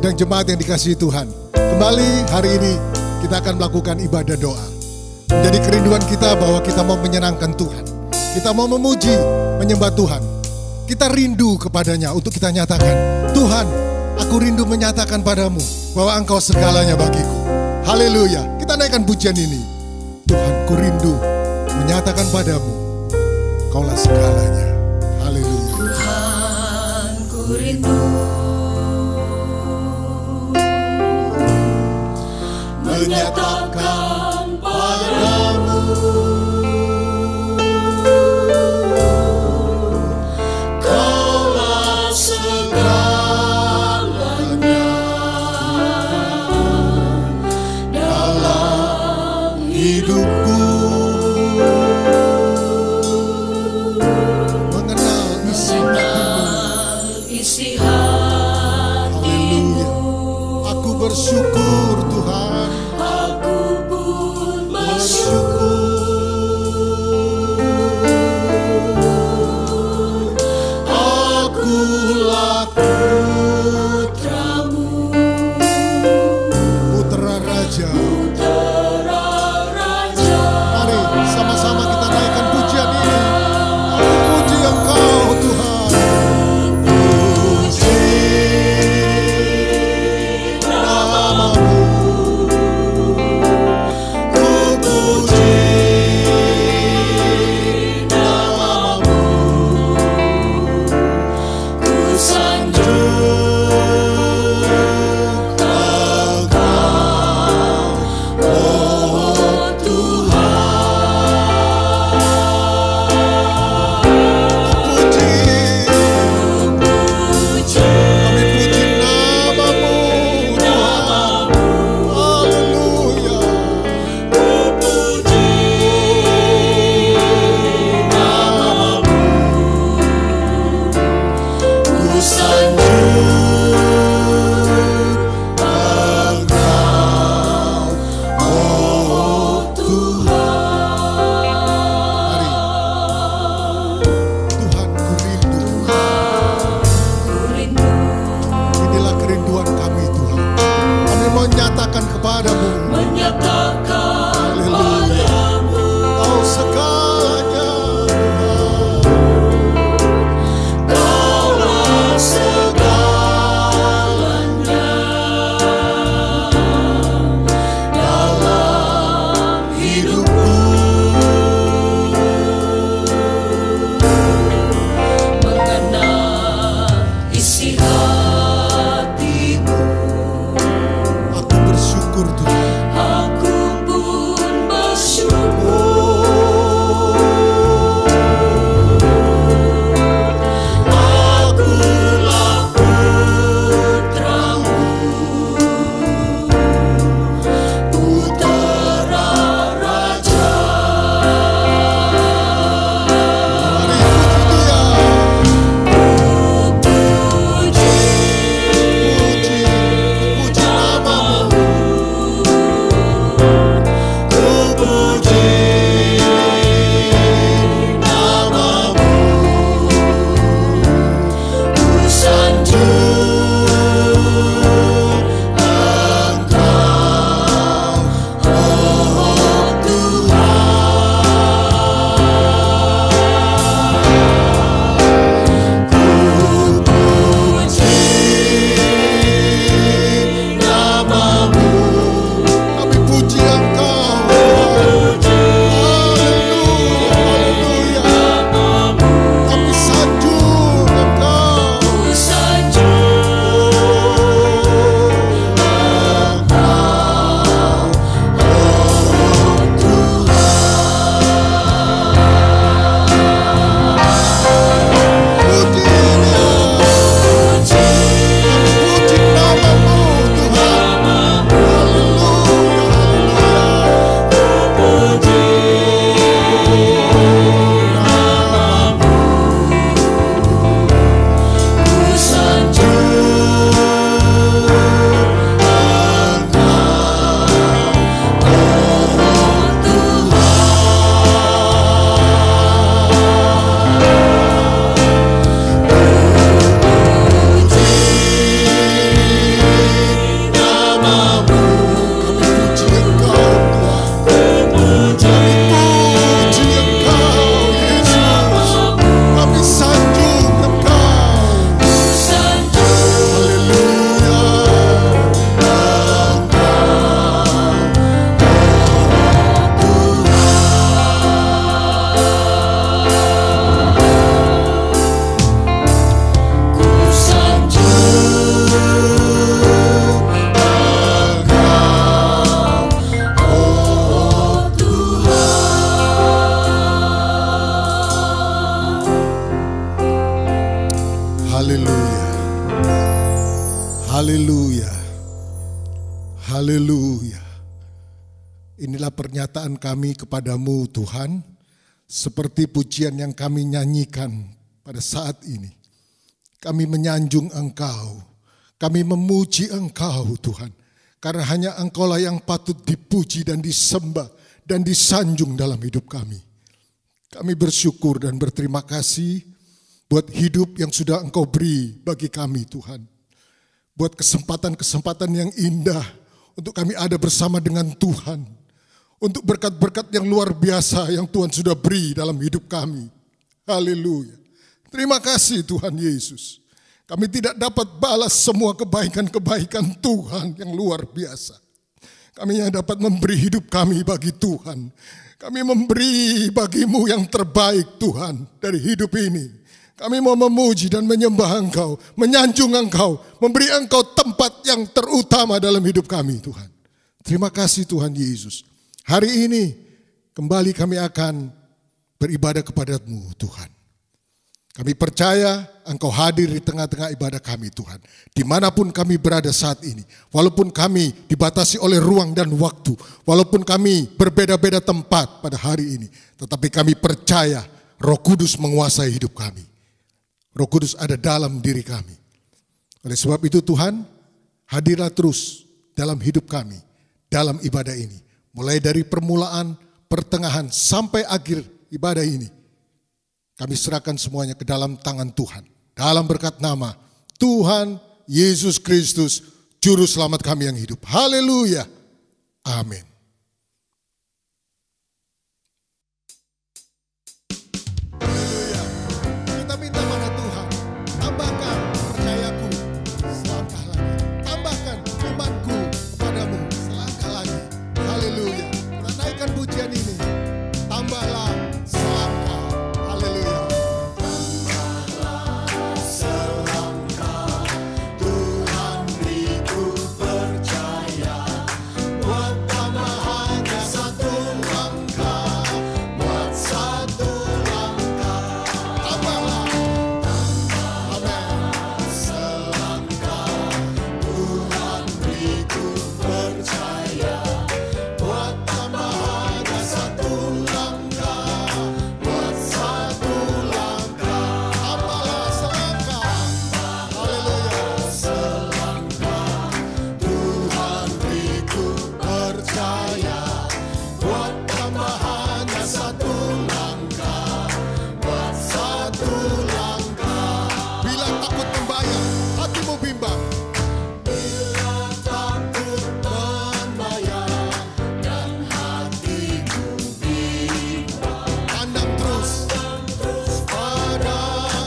Sidang jemaat yang dikasihi Tuhan, kembali hari ini kita akan melakukan ibadah doa. Menjadi kerinduan kita bahwa kita mau menyenangkan Tuhan, kita mau memuji, menyembah Tuhan. Kita rindu kepadanya untuk kita nyatakan, Tuhan, aku rindu menyatakan padamu bahwa Engkau segalanya bagiku. Haleluya. Kita naikkan pujian ini. Tuhan, ku rindu menyatakan padamu, Engkaulah segalanya. Haleluya. Tuhan, ku rindu menyatakan padamu, Kaulah segalanya dalam hidupku. Mengenal isi hatimu. Aku bersyukur Tuhan. Aku Haleluya. Haleluya. Inilah pernyataan kami kepadamu Tuhan, seperti pujian yang kami nyanyikan pada saat ini. Kami menyanjung Engkau, kami memuji Engkau Tuhan, karena hanya Engkaulah yang patut dipuji dan disembah dan disanjung dalam hidup kami. Kami bersyukur dan berterima kasih buat hidup yang sudah Engkau beri bagi kami Tuhan. Buat kesempatan-kesempatan yang indah untuk kami ada bersama dengan Tuhan. Untuk berkat-berkat yang luar biasa yang Tuhan sudah beri dalam hidup kami. Haleluya. Terima kasih Tuhan Yesus. Kami tidak dapat balas semua kebaikan-kebaikan Tuhan yang luar biasa. Kami yang dapat memberi hidup kami bagi Tuhan. Kami memberi bagimu yang terbaik Tuhan dari hidup ini. Kami mau memuji dan menyembah Engkau, menyanjung Engkau, memberi Engkau tempat yang terutama dalam hidup kami Tuhan. Terima kasih Tuhan Yesus. Hari ini kembali kami akan beribadah kepada-Mu Tuhan. Kami percaya Engkau hadir di tengah-tengah ibadah kami Tuhan. Dimanapun kami berada saat ini. Walaupun kami dibatasi oleh ruang dan waktu. Walaupun kami berbeda-beda tempat pada hari ini. Tetapi kami percaya Roh Kudus menguasai hidup kami. Roh Kudus ada dalam diri kami. Oleh sebab itu Tuhan, hadirlah terus dalam hidup kami. Dalam ibadah ini. Mulai dari permulaan, pertengahan, sampai akhir ibadah ini. Kami serahkan semuanya ke dalam tangan Tuhan. Dalam berkat nama Tuhan Yesus Kristus, Juru Selamat kami yang hidup. Haleluya. Amin. Haleluya. Kita minta pada Tuhan, tambahkan percayaku selangkah lagi. Tambahkan imanku kepadamu selangkah lagi. Haleluya. Kita naikkan pujian ini. Tambahlah selangkah. Haleluya. Tambahlah selangkah, Tuhan beriku percaya. Buat tambah hanya satu langkah, buat satu langkah. Tambahlah. Tambahlah selangkah, Tuhan beriku percaya. Buat tambah hanya satu langkah, buat satu langkah. Tambahlah selangkah. Haleluya. Selangkah, Tuhan beriku percaya. Buat tambah hanya satu langkah, buat satu langkah. Bila takut membayang, hatimu bimbang. Bila takut membayang dan hatiku bimbang, Pandang terus. pada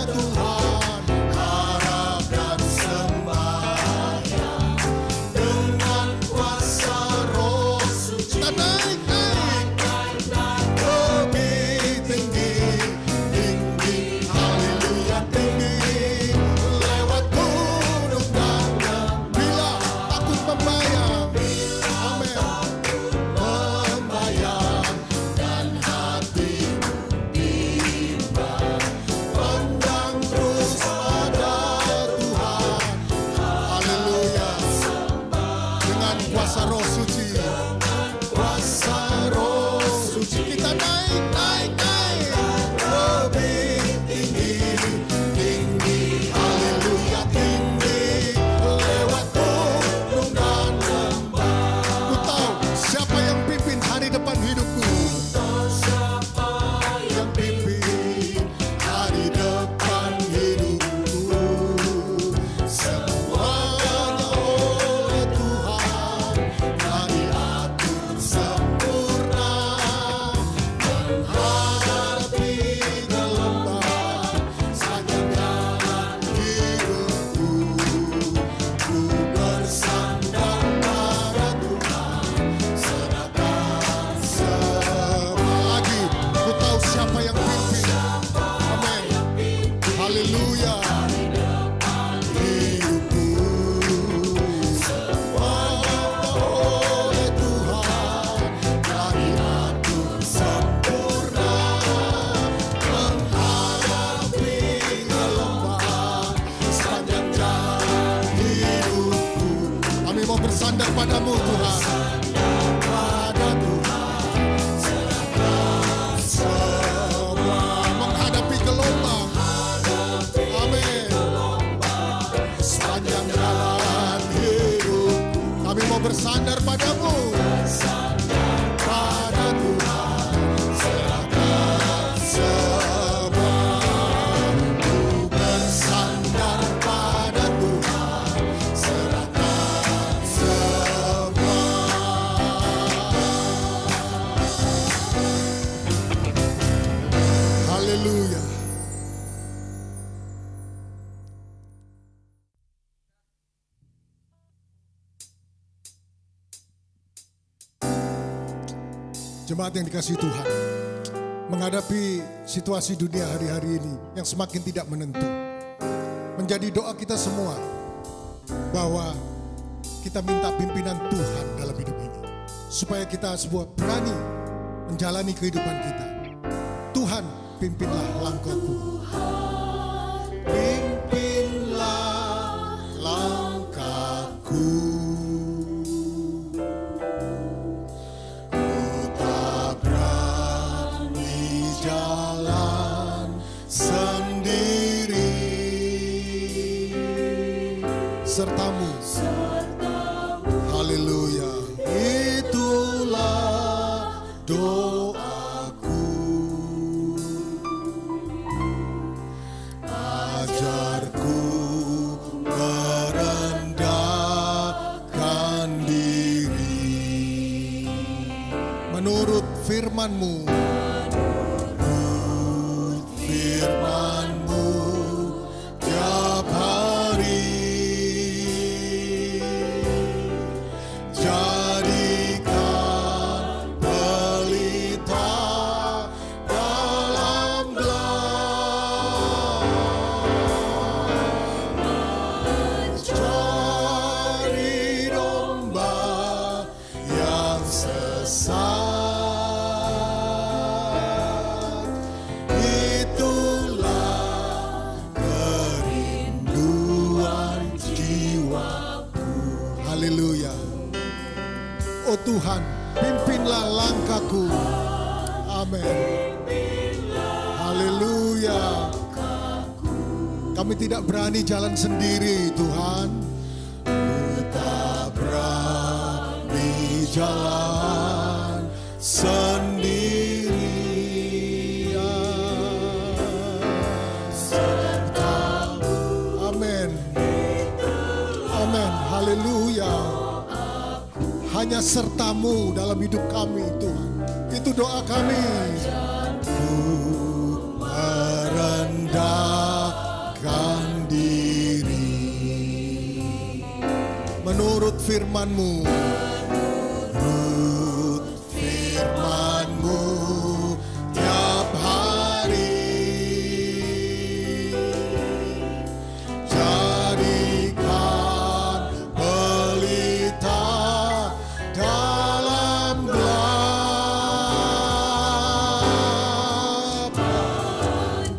Tuhan harap dan sembahyang. Dengan kuasa Roh Suci Kita naik. lebih tinggi, tinggi, haleluya tinggi, lewat gunung dan lembah. Bila takut membayang. Amin. Membayang dan hatimu bimbang, pandang terus pada Tuhan. Haleluya. Dengan kuasa Roh Suci. Kuasa Roh Suci Kita naik. lebih tinggi, tinggi, haleluya tinggi, lewat gunung dan lembah. Ku tahu siapa yang pimpin hari depan hidupku. Siapa yang pimpin hari depan hidupku? Semuanya oleh Tuhan telah diatur sempurna. Menghadapi gelombang sepanjang jalan hidupku, ku bersandar pada Tuhan, serahkan semua. Lagi, ku tahu siapa yang pimpin. Amin. Haleluya. hidupku. Semuanya oleh Tuhan telah diatur sempurna. Menghadapi gelombang sepanjang jalan hidupku, bersandar padamu Tuhan. Pada Tuhan serahkan semua. Menghadapi gelombang. Amin. Sepanjang jalan hidup kami mau bersandar padamu. Pada Tuhan serahkan semua. Ku bersandar pada Tuhan serahkan semua. Haleluya. Jemaat yang dikasihi Tuhan, menghadapi situasi dunia hari-hari ini yang semakin tidak menentu, menjadi doa kita semua bahwa kita minta pimpinan Tuhan dalam hidup ini, supaya kita sebuah berani menjalani kehidupan kita. Tuhan, pimpinlah langkahku. Pimpinlah langkahku. Jalan sendiri, sertamu, haleluya, itulah doaku. Ajarku merendahkan diri menurut firman-Mu. Firman-Mu tiap hari, jadikan pelita dalam gelap, mencari domba yang sesat. Haleluya. Oh Tuhan, pimpinlah langkahku. Amin. Haleluya. Kami tidak berani jalan sendiri Tuhan. Kita berani jalan sendiri. Amin. Amin. Haleluya. Hanya sertamu dalam hidup kami Tuhan. Itu doa kami. Ku merendahkan diri menurut firman-Mu. Menurut firman-Mu tiap hari, jadikan pelita dalam gelap,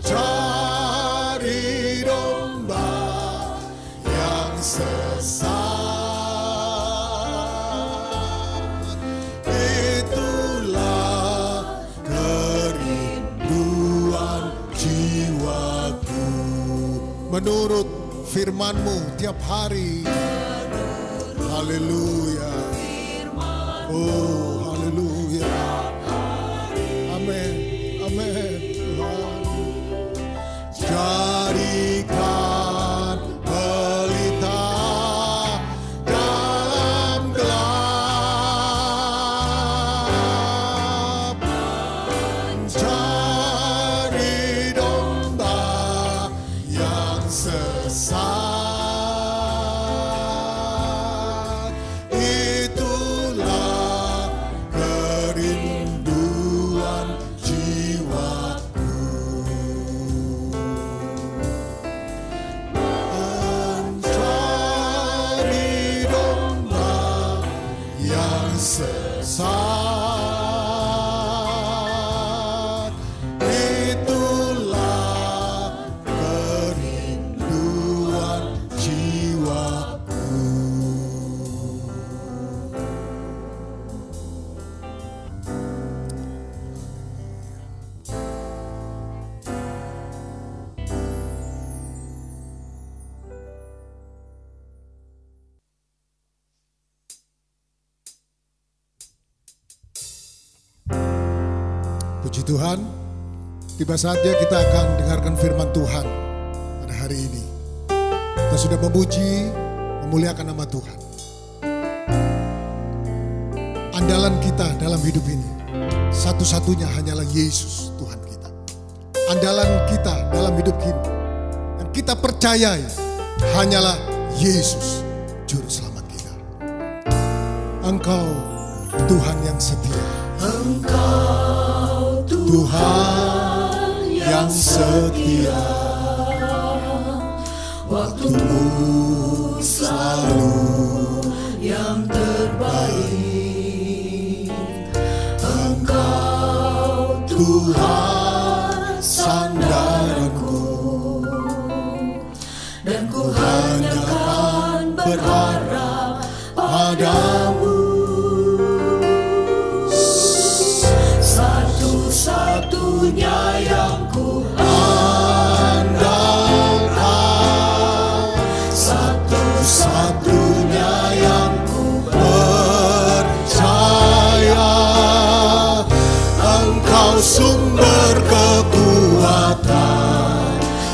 mencari domba yang sesat. Itulah kerinduan jiwaku. Menurut firman-Mu tiap hari. Haleluya. Oh, haleluya. Amin. Amin. Tuhan. Jadikan pelita dalam gelap, mencari domba yang sesat. Itulah Puji Tuhan, tiba saatnya kita akan dengarkan firman Tuhan pada hari ini. Kita sudah memuji, memuliakan nama Tuhan. Andalan kita dalam hidup ini, satu-satunya hanyalah Yesus Tuhan kita. Andalan kita dalam hidup ini, yang kita percayai hanyalah Yesus Juru Selamat kita. Engkau Tuhan yang setia. Engkau Tuhan yang setia, waktumu selalu yang terbaik. Engkau Tuhan sandaranku, dan ku hanya akan berharap padamu. Satu-satunya yang ku andalkan, satu-satunya yang ku percaya. Engkau sumber kekuatan,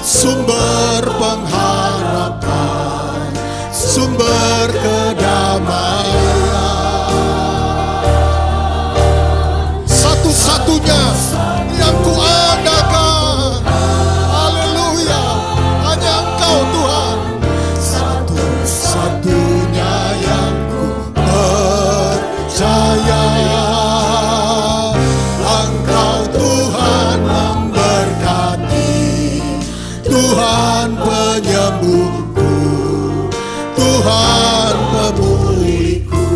sumber pengharapan, sumber kedamaian. Satu-satunya yang ku andalkan, haleluya, hanya Engkau Tuhan. Satu-satunya yang ku percaya. Engkau Tuhan memberkati, Tuhan penyembuhku, Tuhan pemulihku.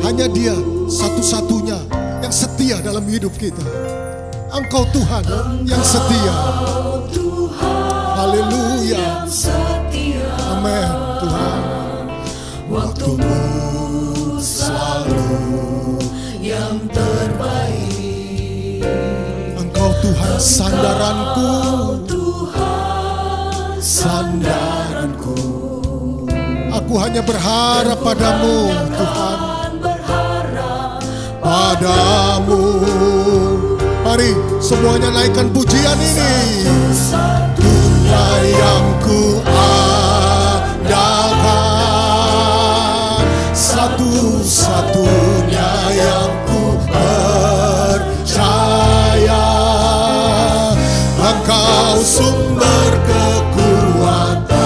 Hanya Dia satu-satunya yang setia dalam hidup kita. Engkau Tuhan yang setia. Haleluya. Amin Tuhan. Waktumu selalu yang terbaik. Engkau Tuhan sandaranku, sandaranku. Aku hanya berharap padamu Tuhan, padamu. Mari semuanya naikkan pujian ini. Satu-satunya yang ku andalkan, satu-satunya yang ku percaya. Engkau sumber kekuatan,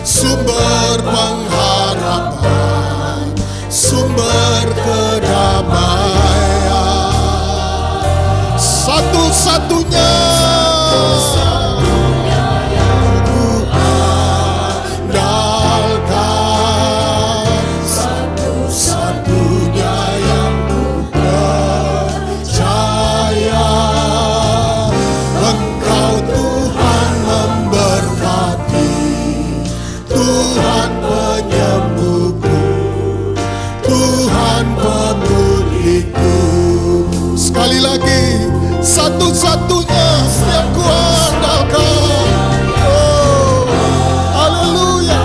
sumber pengharapan, sumber kedamaian. Satu-satunya yang ku andalkan, satu-satunya yang ku percaya. Engkau Tuhan memberkati, Tuhan penyembuhku, Tuhan pemulihku. Sekali lagi, satu-satunya yang ku andalkan. Oh, haleluya.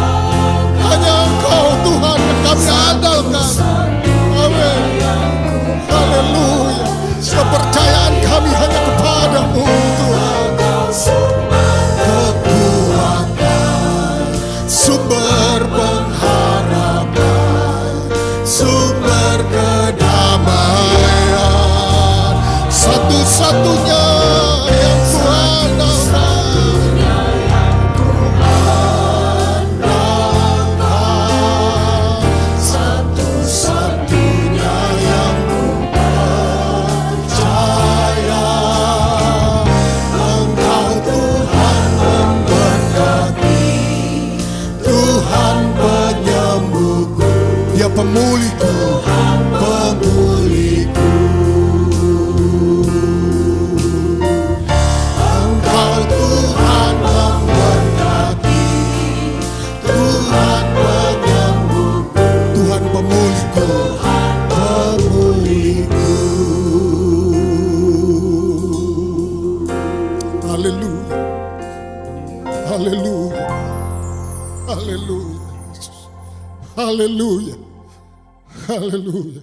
Hanya Engkau Tuhan yang kami andalkan. Amin. Haleluya. Kepercayaan kami hanya kepadamu Tuhan. Kekuatan, sumber pengharapan, sumber kedamaian. Satu-satunya yang ku andalkan, satu-satunya yang ku percaya. Engkau Tuhan memberkati, Tuhan penyembuhku, Dia pemulihku, pemulihku. Engkau Tuhan memberkati, Tuhan penyembuhku, Tuhan pemulihku, pemulihku. Haleluya. Haleluya. Haleluya. Haleluya. Haleluya.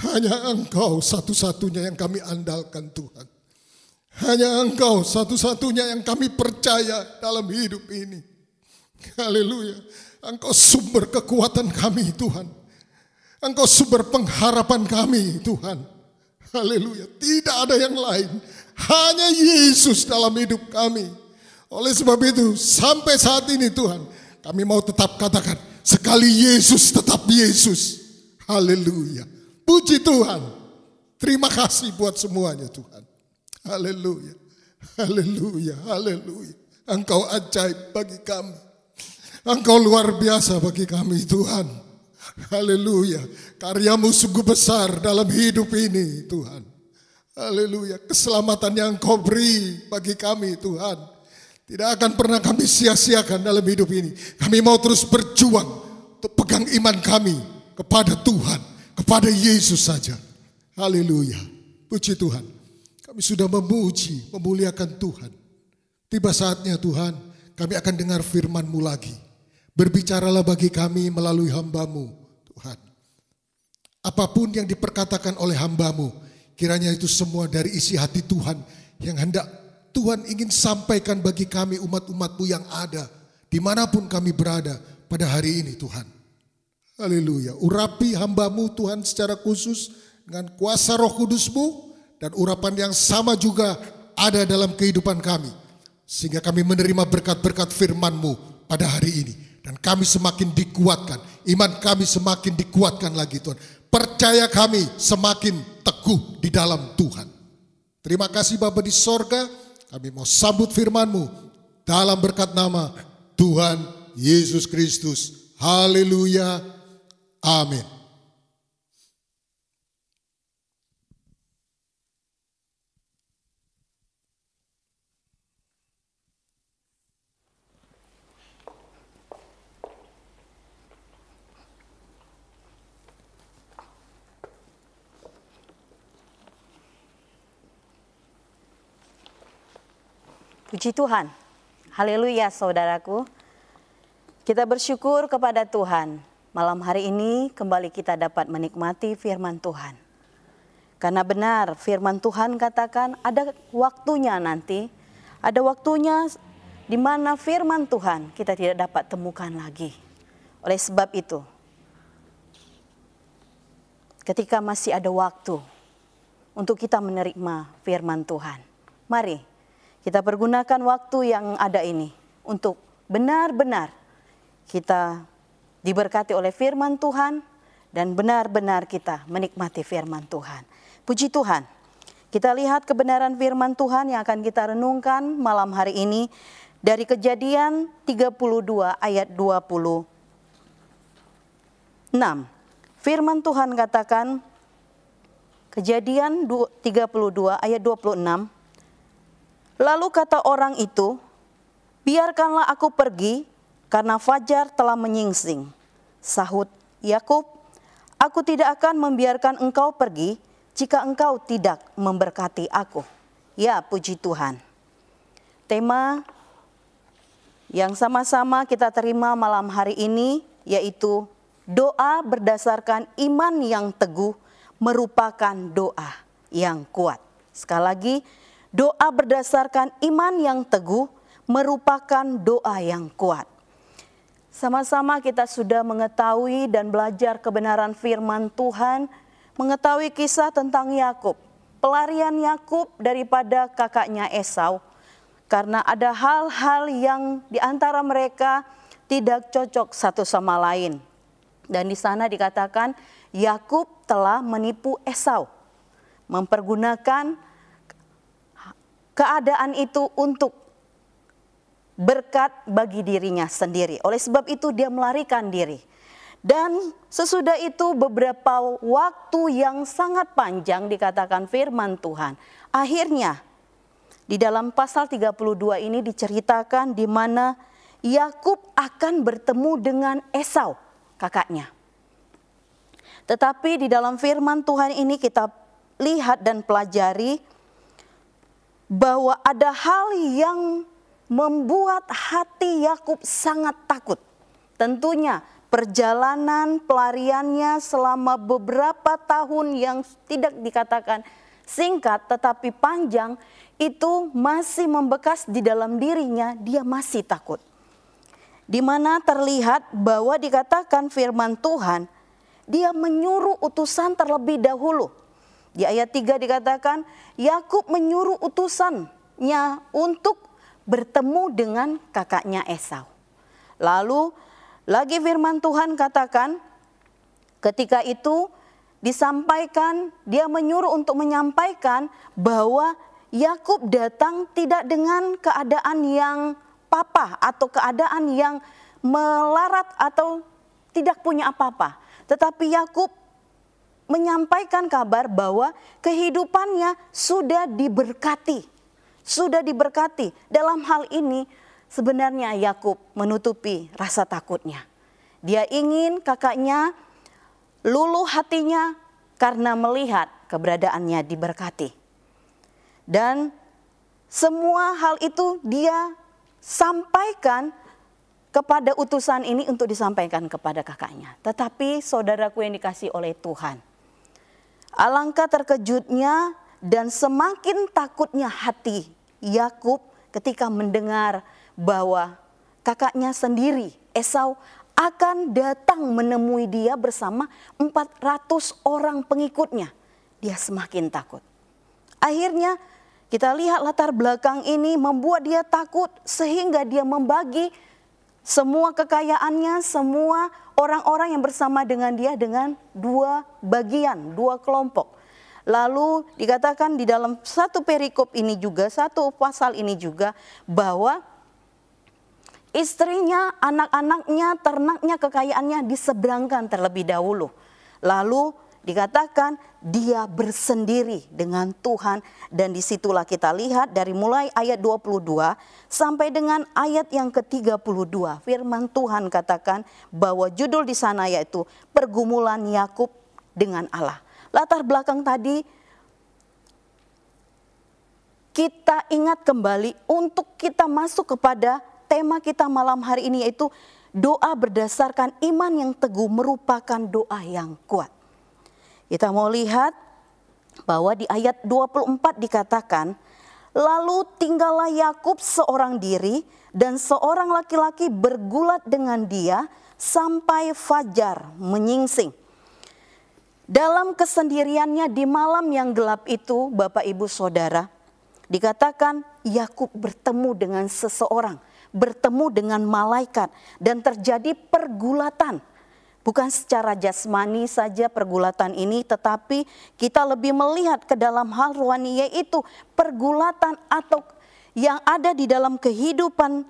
Hanya Engkau satu-satunya yang kami andalkan Tuhan. Hanya Engkau satu-satunya yang kami percaya dalam hidup ini. Haleluya. Engkau sumber kekuatan kami Tuhan. Engkau sumber pengharapan kami Tuhan. Haleluya. Tidak ada yang lain. Hanya Yesus dalam hidup kami. Oleh sebab itu sampai saat ini Tuhan, kami mau tetap katakan, sekali Yesus tetap Yesus. Haleluya. Puji Tuhan. Terima kasih buat semuanya Tuhan. Haleluya. Haleluya. Haleluya. Engkau ajaib bagi kami. Engkau luar biasa bagi kami Tuhan. Haleluya. Karyamu sungguh besar dalam hidup ini Tuhan. Haleluya. Keselamatan yang Engkau beri bagi kami Tuhan, tidak akan pernah kami sia-siakan dalam hidup ini. Kami mau terus berjuang untuk pegang iman kami kepada Tuhan, kepada Yesus saja. Haleluya. Puji Tuhan. Kami sudah memuji, memuliakan Tuhan. Tiba saatnya Tuhan, kami akan dengar firman-Mu lagi. Berbicaralah bagi kami melalui hamba-Mu Tuhan. Apapun yang diperkatakan oleh hamba-Mu, kiranya itu semua dari isi hati Tuhan yang hendak Tuhan ingin sampaikan bagi kami umat-umat-Mu yang ada dimanapun kami berada pada hari ini Tuhan. Haleluya. Urapi hamba-Mu Tuhan secara khusus dengan kuasa Roh Kudus-Mu, dan urapan yang sama juga ada dalam kehidupan kami. Sehingga kami menerima berkat-berkat firman-Mu pada hari ini. Dan kami semakin dikuatkan. Iman kami semakin dikuatkan lagi Tuhan. Percaya kami semakin teguh di dalam Tuhan. Terima kasih Bapa di sorga. Kami mau sambut firman-Mu dalam berkat nama Tuhan Yesus Kristus. Haleluya. Amin. Puji Tuhan. Haleluya saudaraku. Kita bersyukur kepada Tuhan. Malam hari ini kembali kita dapat menikmati firman Tuhan. Karena benar firman Tuhan katakan ada waktunya nanti. Ada waktunya di mana firman Tuhan kita tidak dapat temukan lagi. Oleh sebab itu, ketika masih ada waktu untuk kita menerima firman Tuhan, mari kita pergunakan waktu yang ada ini untuk benar-benar kita diberkati oleh firman Tuhan dan benar-benar kita menikmati firman Tuhan. Puji Tuhan. Kita lihat kebenaran firman Tuhan yang akan kita renungkan malam hari ini dari Kejadian 32 ayat 26. Firman Tuhan katakan, Kejadian 32 ayat 26. Lalu kata orang itu, biarkanlah aku pergi karena fajar telah menyingsing. Sahut Yakub, aku tidak akan membiarkan engkau pergi jika engkau tidak memberkati aku. Ya, puji Tuhan. Tema yang sama-sama kita terima malam hari ini yaitu doa berdasarkan iman yang teguh merupakan doa yang kuat. Sekali lagi, doa berdasarkan iman yang teguh merupakan doa yang kuat. Sama-sama kita sudah mengetahui dan belajar kebenaran firman Tuhan, mengetahui kisah tentang Yakub, pelarian Yakub daripada kakaknya Esau, karena ada hal-hal yang di antara mereka tidak cocok satu sama lain. Dan di sana dikatakan Yakub telah menipu Esau, mempergunakan keadaan itu untuk berkat bagi dirinya sendiri. Oleh sebab itu dia melarikan diri. Dan sesudah itu beberapa waktu yang sangat panjang dikatakan firman Tuhan. Akhirnya di dalam pasal 32 ini diceritakan di mana Yakub akan bertemu dengan Esau, kakaknya. Tetapi di dalam firman Tuhan ini kita lihat dan pelajari bahwa ada hal yang membuat hati Yakub sangat takut. Tentunya perjalanan pelariannya selama beberapa tahun yang tidak dikatakan singkat tetapi panjang, itu masih membekas di dalam dirinya, dia masih takut. Di mana terlihat bahwa dikatakan firman Tuhan, dia menyuruh utusan terlebih dahulu. Di ayat 3 dikatakan, Yakub menyuruh utusannya untuk bertemu dengan kakaknya Esau. Lalu lagi firman Tuhan katakan, ketika itu disampaikan, dia menyuruh untuk menyampaikan bahwa Yakub datang tidak dengan keadaan yang papa atau keadaan yang melarat atau tidak punya apa-apa. Tetapi Yakub menyampaikan kabar bahwa kehidupannya sudah diberkati. Sudah diberkati. Dalam hal ini sebenarnya Yakub menutupi rasa takutnya. Dia ingin kakaknya luluh hatinya karena melihat keberadaannya diberkati. Dan semua hal itu dia sampaikan kepada utusan ini untuk disampaikan kepada kakaknya. Tetapi saudaraku yang dikasihi oleh Tuhan, alangkah terkejutnya dan semakin takutnya hati Yakub ketika mendengar bahwa kakaknya sendiri, Esau, akan datang menemui dia bersama 400 orang pengikutnya. Dia semakin takut. Akhirnya kita lihat latar belakang ini membuat dia takut sehingga dia membagi semua kekayaannya, semua orang-orang yang bersama dengan dia dengan dua bagian, dua kelompok. Lalu dikatakan di dalam satu perikop ini juga, satu pasal ini juga, bahwa istrinya, anak-anaknya, ternaknya, kekayaannya diseberangkan terlebih dahulu. Lalu dikatakan dia bersendiri dengan Tuhan, dan disitulah kita lihat dari mulai ayat 22 sampai dengan ayat yang ke-32. Firman Tuhan katakan bahwa judul di sana yaitu pergumulan Yakub dengan Allah. Latar belakang tadi kita ingat kembali untuk kita masuk kepada tema kita malam hari ini, yaitu doa berdasarkan iman yang teguh merupakan doa yang kuat. Kita mau lihat bahwa di ayat 24 dikatakan, lalu tinggallah Yakub seorang diri dan seorang laki-laki bergulat dengan dia sampai fajar menyingsing. Dalam kesendiriannya di malam yang gelap itu, Bapak Ibu Saudara, dikatakan Yakub bertemu dengan seseorang, bertemu dengan malaikat, dan terjadi pergulatan. Bukan secara jasmani saja pergulatan ini, tetapi kita lebih melihat ke dalam hal rohani, yaitu pergulatan atau yang ada di dalam kehidupan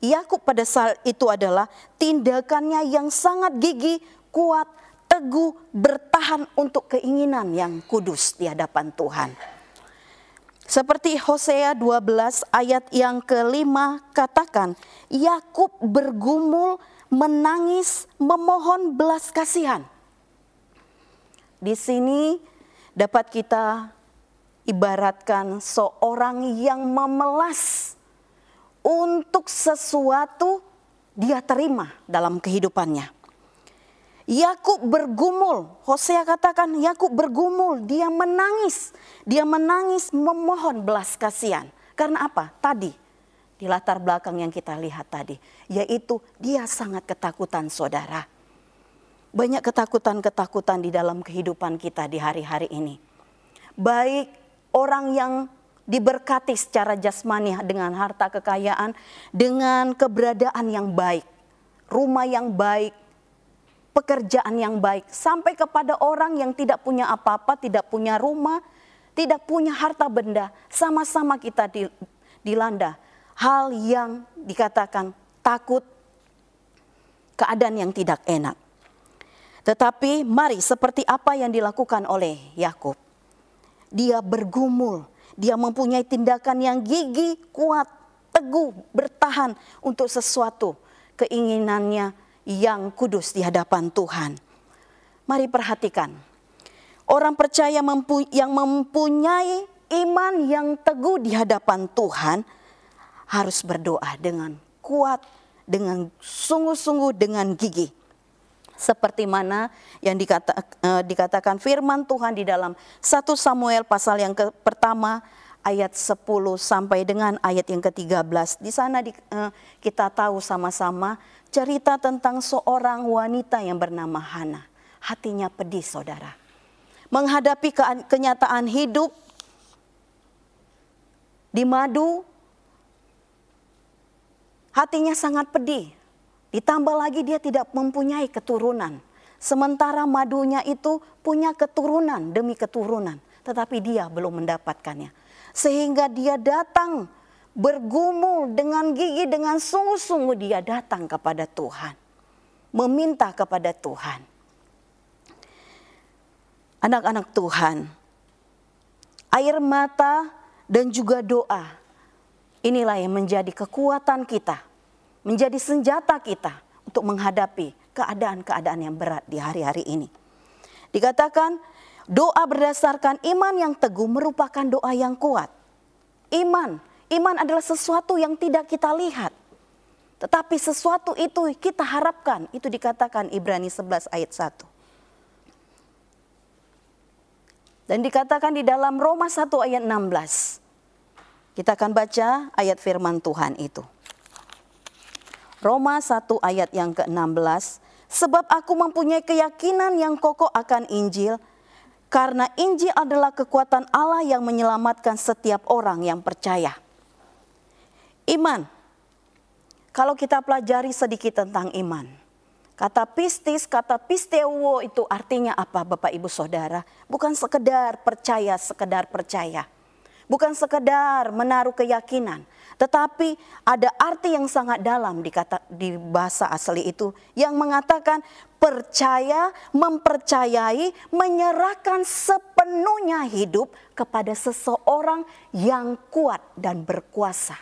Yakub pada saat itu adalah tindakannya yang sangat gigih, kuat, teguh, bertahan untuk keinginan yang kudus di hadapan Tuhan. Seperti Hosea 12 ayat yang ke-5 katakan, Yakub bergumul, menangis, memohon belas kasihan. Di sini dapat kita ibaratkan seorang yang memelas untuk sesuatu dia terima dalam kehidupannya. Yakub bergumul, Hosea katakan Yakub bergumul, dia menangis memohon belas kasihan. Karena apa? Tadi di latar belakang yang kita lihat tadi, yaitu dia sangat ketakutan, saudara. Banyak ketakutan-ketakutan di dalam kehidupan kita di hari-hari ini. Baik orang yang diberkati secara jasmani dengan harta kekayaan, dengan keberadaan yang baik, rumah yang baik, pekerjaan yang baik, sampai kepada orang yang tidak punya apa-apa, tidak punya rumah, tidak punya harta benda, sama-sama kita dilanda hal yang dikatakan takut, keadaan yang tidak enak. Tetapi mari seperti apa yang dilakukan oleh Yakub. Dia bergumul, dia mempunyai tindakan yang gigih, kuat, teguh, bertahan untuk sesuatu keinginannya yang kudus di hadapan Tuhan. Mari perhatikan, orang percaya yang mempunyai iman yang teguh di hadapan Tuhan harus berdoa dengan kuat dengan sungguh-sungguh dengan gigih. Seperti mana yang dikatakan firman Tuhan di dalam 1 Samuel pasal yang pertama ayat 10 sampai dengan ayat yang ke-13. Di sana kita tahu sama-sama cerita tentang seorang wanita yang bernama Hana. Hatinya pedih, saudara. Menghadapi kenyataan hidup di madu, hatinya sangat pedih. Ditambah lagi dia tidak mempunyai keturunan. Sementara madunya itu punya keturunan demi keturunan. Tetapi dia belum mendapatkannya. Sehingga dia datang bergumul dengan gigih, dengan sungguh-sungguh dia datang kepada Tuhan. Meminta kepada Tuhan. Anak-anak Tuhan, air mata dan juga doa, inilah yang menjadi kekuatan kita. Menjadi senjata kita untuk menghadapi keadaan-keadaan yang berat di hari-hari ini. Dikatakan doa berdasarkan iman yang teguh merupakan doa yang kuat. Iman adalah sesuatu yang tidak kita lihat. Tetapi sesuatu itu kita harapkan. Itu dikatakan Ibrani 11 ayat 1. Dan dikatakan di dalam Roma 1 ayat 16. Kita akan baca ayat firman Tuhan itu. Roma 1 ayat yang ke-16, sebab aku mempunyai keyakinan yang kokoh akan Injil, karena Injil adalah kekuatan Allah yang menyelamatkan setiap orang yang percaya. Iman, kalau kita pelajari sedikit tentang iman, kata pistis, kata pisteuo itu artinya apa Bapak Ibu Saudara? Bukan sekedar percaya. Bukan sekedar menaruh keyakinan. Tetapi ada arti yang sangat dalam di bahasa asli itu. Yang mengatakan percaya, mempercayai, menyerahkan sepenuhnya hidup kepada seseorang yang kuat dan berkuasa.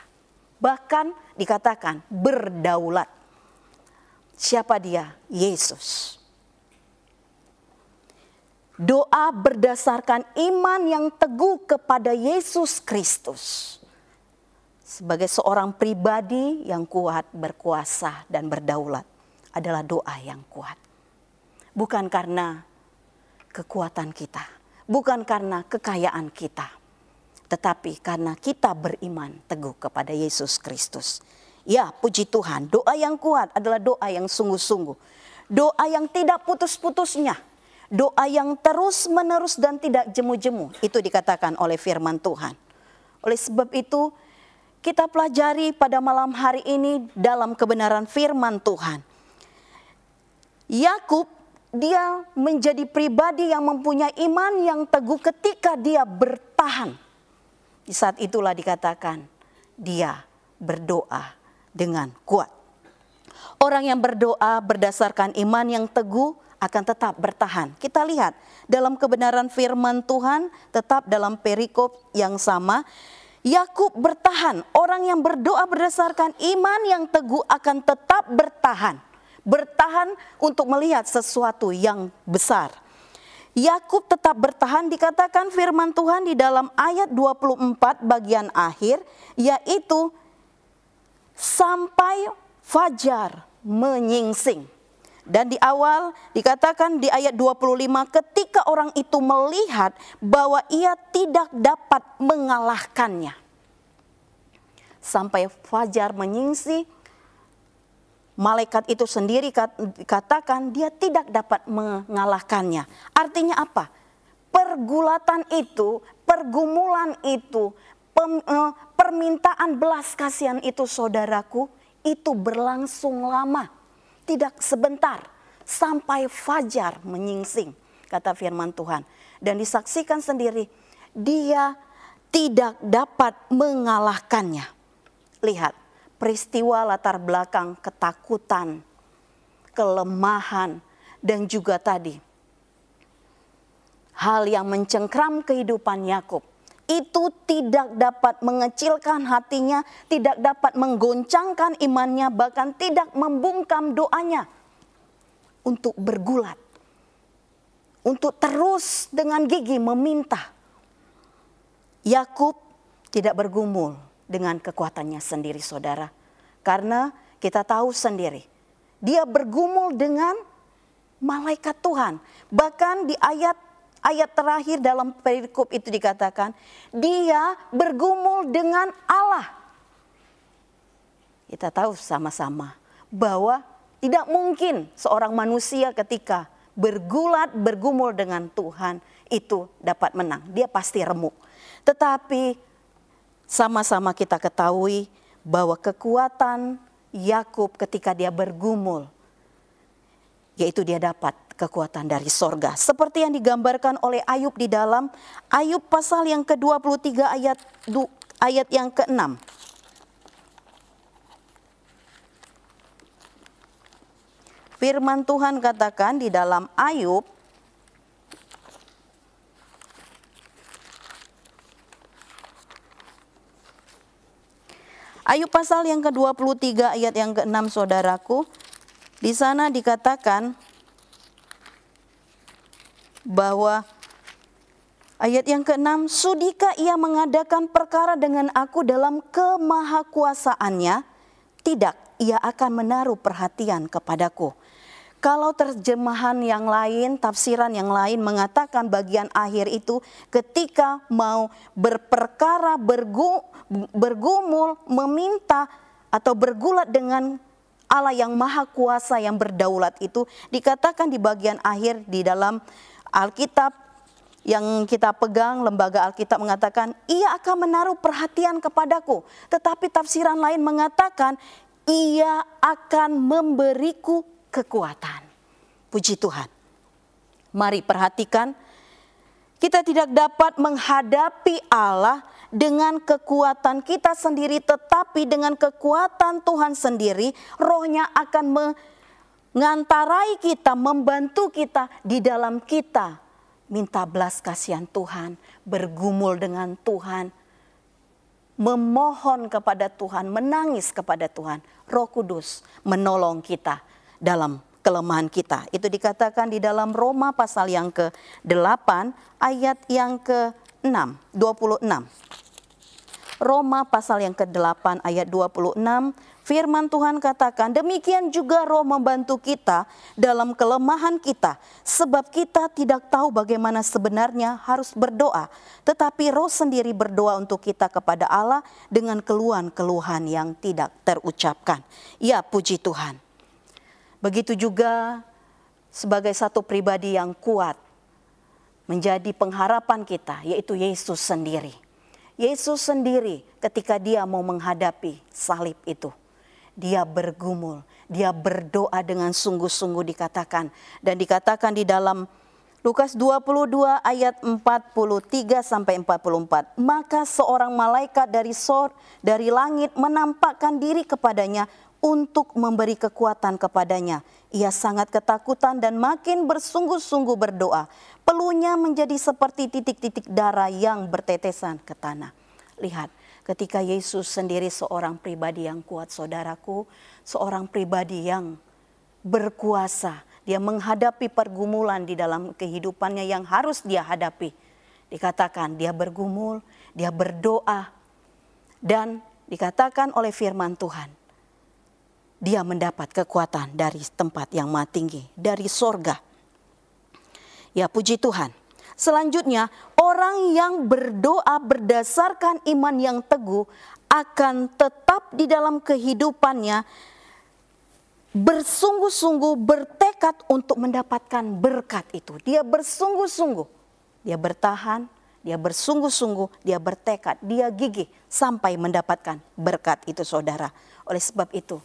Bahkan dikatakan berdaulat. Siapa dia? Yesus. Doa berdasarkan iman yang teguh kepada Yesus Kristus. Sebagai seorang pribadi yang kuat, berkuasa dan berdaulat adalah doa yang kuat. Bukan karena kekuatan kita, bukan karena kekayaan kita, tetapi karena kita beriman teguh kepada Yesus Kristus. Ya, puji Tuhan, doa yang kuat adalah doa yang sungguh-sungguh. Doa yang tidak putus-putusnya. Doa yang terus-menerus dan tidak jemu-jemu. Itu dikatakan oleh firman Tuhan. Oleh sebab itu, kita pelajari pada malam hari ini dalam kebenaran firman Tuhan. Yakub, dia menjadi pribadi yang mempunyai iman yang teguh ketika dia bertahan. Di saat itulah dikatakan dia berdoa dengan kuat. Orang yang berdoa berdasarkan iman yang teguh akan tetap bertahan. Kita lihat dalam kebenaran firman Tuhan, tetap dalam perikop yang sama. Yakub bertahan. Orang yang berdoa berdasarkan iman yang teguh akan tetap bertahan. Bertahan untuk melihat sesuatu yang besar. Yakub tetap bertahan, dikatakan firman Tuhan di dalam ayat 24 bagian akhir, yaitu sampai fajar menyingsing. Dan di awal dikatakan di ayat 25, ketika orang itu melihat bahwa ia tidak dapat mengalahkannya. Sampai fajar menyingsing, malaikat itu sendiri katakan dia tidak dapat mengalahkannya. Artinya apa? Pergulatan itu, pergumulan itu, permintaan belas kasihan itu saudaraku, itu berlangsung lama. Tidak sebentar, sampai fajar menyingsing, kata firman Tuhan. Dan disaksikan sendiri, dia tidak dapat mengalahkannya. Lihat, peristiwa latar belakang ketakutan, kelemahan, dan juga tadi hal yang mencengkram kehidupan Yakub. Itu tidak dapat mengecilkan hatinya, tidak dapat menggoncangkan imannya, bahkan tidak membungkam doanya untuk bergulat, untuk terus dengan gigih meminta. Yakub tidak bergumul dengan kekuatannya sendiri, saudara, karena kita tahu sendiri. Dia bergumul dengan malaikat Tuhan. Bahkan di ayat terakhir dalam perikop itu dikatakan, dia bergumul dengan Allah. Kita tahu sama-sama bahwa tidak mungkin seorang manusia ketika bergumul dengan Tuhan itu dapat menang. Dia pasti remuk. Tetapi sama-sama kita ketahui bahwa kekuatan Yakub ketika dia bergumul, yaitu dia dapat kekuatan dari sorga. Seperti yang digambarkan oleh Ayub di dalam Ayub pasal yang ke-23 ayat yang ke-6. Firman Tuhan katakan di dalam Ayub pasal yang ke-23 ayat yang ke-6, saudaraku. Di sana dikatakan bahwa ayat yang ke-6, sudikah ia mengadakan perkara dengan aku dalam kemahakuasaannya? Tidak, ia akan menaruh perhatian kepadaku. Kalau terjemahan yang lain, tafsiran yang lain mengatakan bagian akhir itu ketika mau berperkara, bergumul, meminta atau bergulat dengan Allah yang maha kuasa yang berdaulat itu, dikatakan di bagian akhir di dalam Alkitab yang kita pegang, lembaga Alkitab mengatakan ia akan menaruh perhatian kepadaku. Tetapi tafsiran lain mengatakan ia akan memberiku kekuatan. Puji Tuhan. Mari perhatikan, kita tidak dapat menghadapi Allah dengan kekuatan kita sendiri, tetapi dengan kekuatan Tuhan sendiri. Rohnya akan mengantarai kita, membantu kita di dalam kita minta belas kasihan Tuhan, bergumul dengan Tuhan, memohon kepada Tuhan, menangis kepada Tuhan. Roh Kudus menolong kita dalam kelemahan kita. Itu dikatakan di dalam Roma pasal yang ke-8 ayat yang ke-6, 26. Roma pasal yang ke-8 ayat 26, firman Tuhan katakan, demikian juga Roh membantu kita dalam kelemahan kita, sebab kita tidak tahu bagaimana sebenarnya harus berdoa, tetapi Roh sendiri berdoa untuk kita kepada Allah dengan keluhan-keluhan yang tidak terucapkan. Ya, puji Tuhan. Begitu juga sebagai satu pribadi yang kuat menjadi pengharapan kita, yaitu Yesus sendiri. Yesus sendiri ketika dia mau menghadapi salib itu, dia bergumul, dia berdoa dengan sungguh-sungguh dikatakan. Dan dikatakan di dalam Lukas 22 ayat 43 sampai 44. Maka seorang malaikat dari langit menampakkan diri kepadanya untuk memberi kekuatan kepadanya. Ia sangat ketakutan dan makin bersungguh-sungguh berdoa. Peluhnya menjadi seperti titik-titik darah yang bertetesan ke tanah. Lihat, ketika Yesus sendiri seorang pribadi yang kuat, saudaraku, seorang pribadi yang berkuasa, dia menghadapi pergumulan di dalam kehidupannya yang harus dia hadapi. Dikatakan dia bergumul, dia berdoa, dan dikatakan oleh firman Tuhan, dia mendapat kekuatan dari tempat yang maha tinggi, dari sorga. Ya, puji Tuhan. Selanjutnya, orang yang berdoa berdasarkan iman yang teguh akan tetap di dalam kehidupannya bersungguh-sungguh bertekad untuk mendapatkan berkat itu. Dia bersungguh-sungguh, dia bertahan, dia bersungguh-sungguh, dia bertekad, dia gigih sampai mendapatkan berkat itu, saudara. Oleh sebab itu,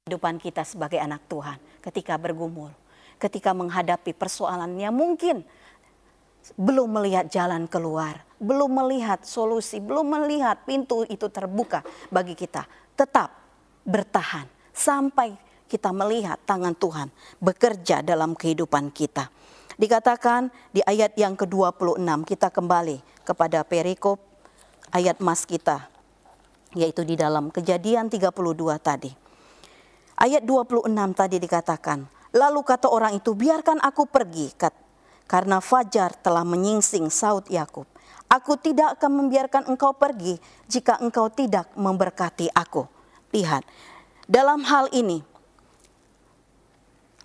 kehidupan kita sebagai anak Tuhan ketika bergumul, ketika menghadapi persoalannya mungkin belum melihat jalan keluar, belum melihat solusi, belum melihat pintu itu terbuka bagi kita, tetap bertahan sampai kita melihat tangan Tuhan bekerja dalam kehidupan kita. Dikatakan di ayat yang ke-26, kita kembali kepada perikop ayat mas kita, yaitu di dalam Kejadian 32 tadi. Ayat 26 tadi dikatakan, lalu kata orang itu, biarkan aku pergi, karena fajar telah menyingsing, saut Yakub. Aku tidak akan membiarkan engkau pergi jika engkau tidak memberkati aku. Lihat, dalam hal ini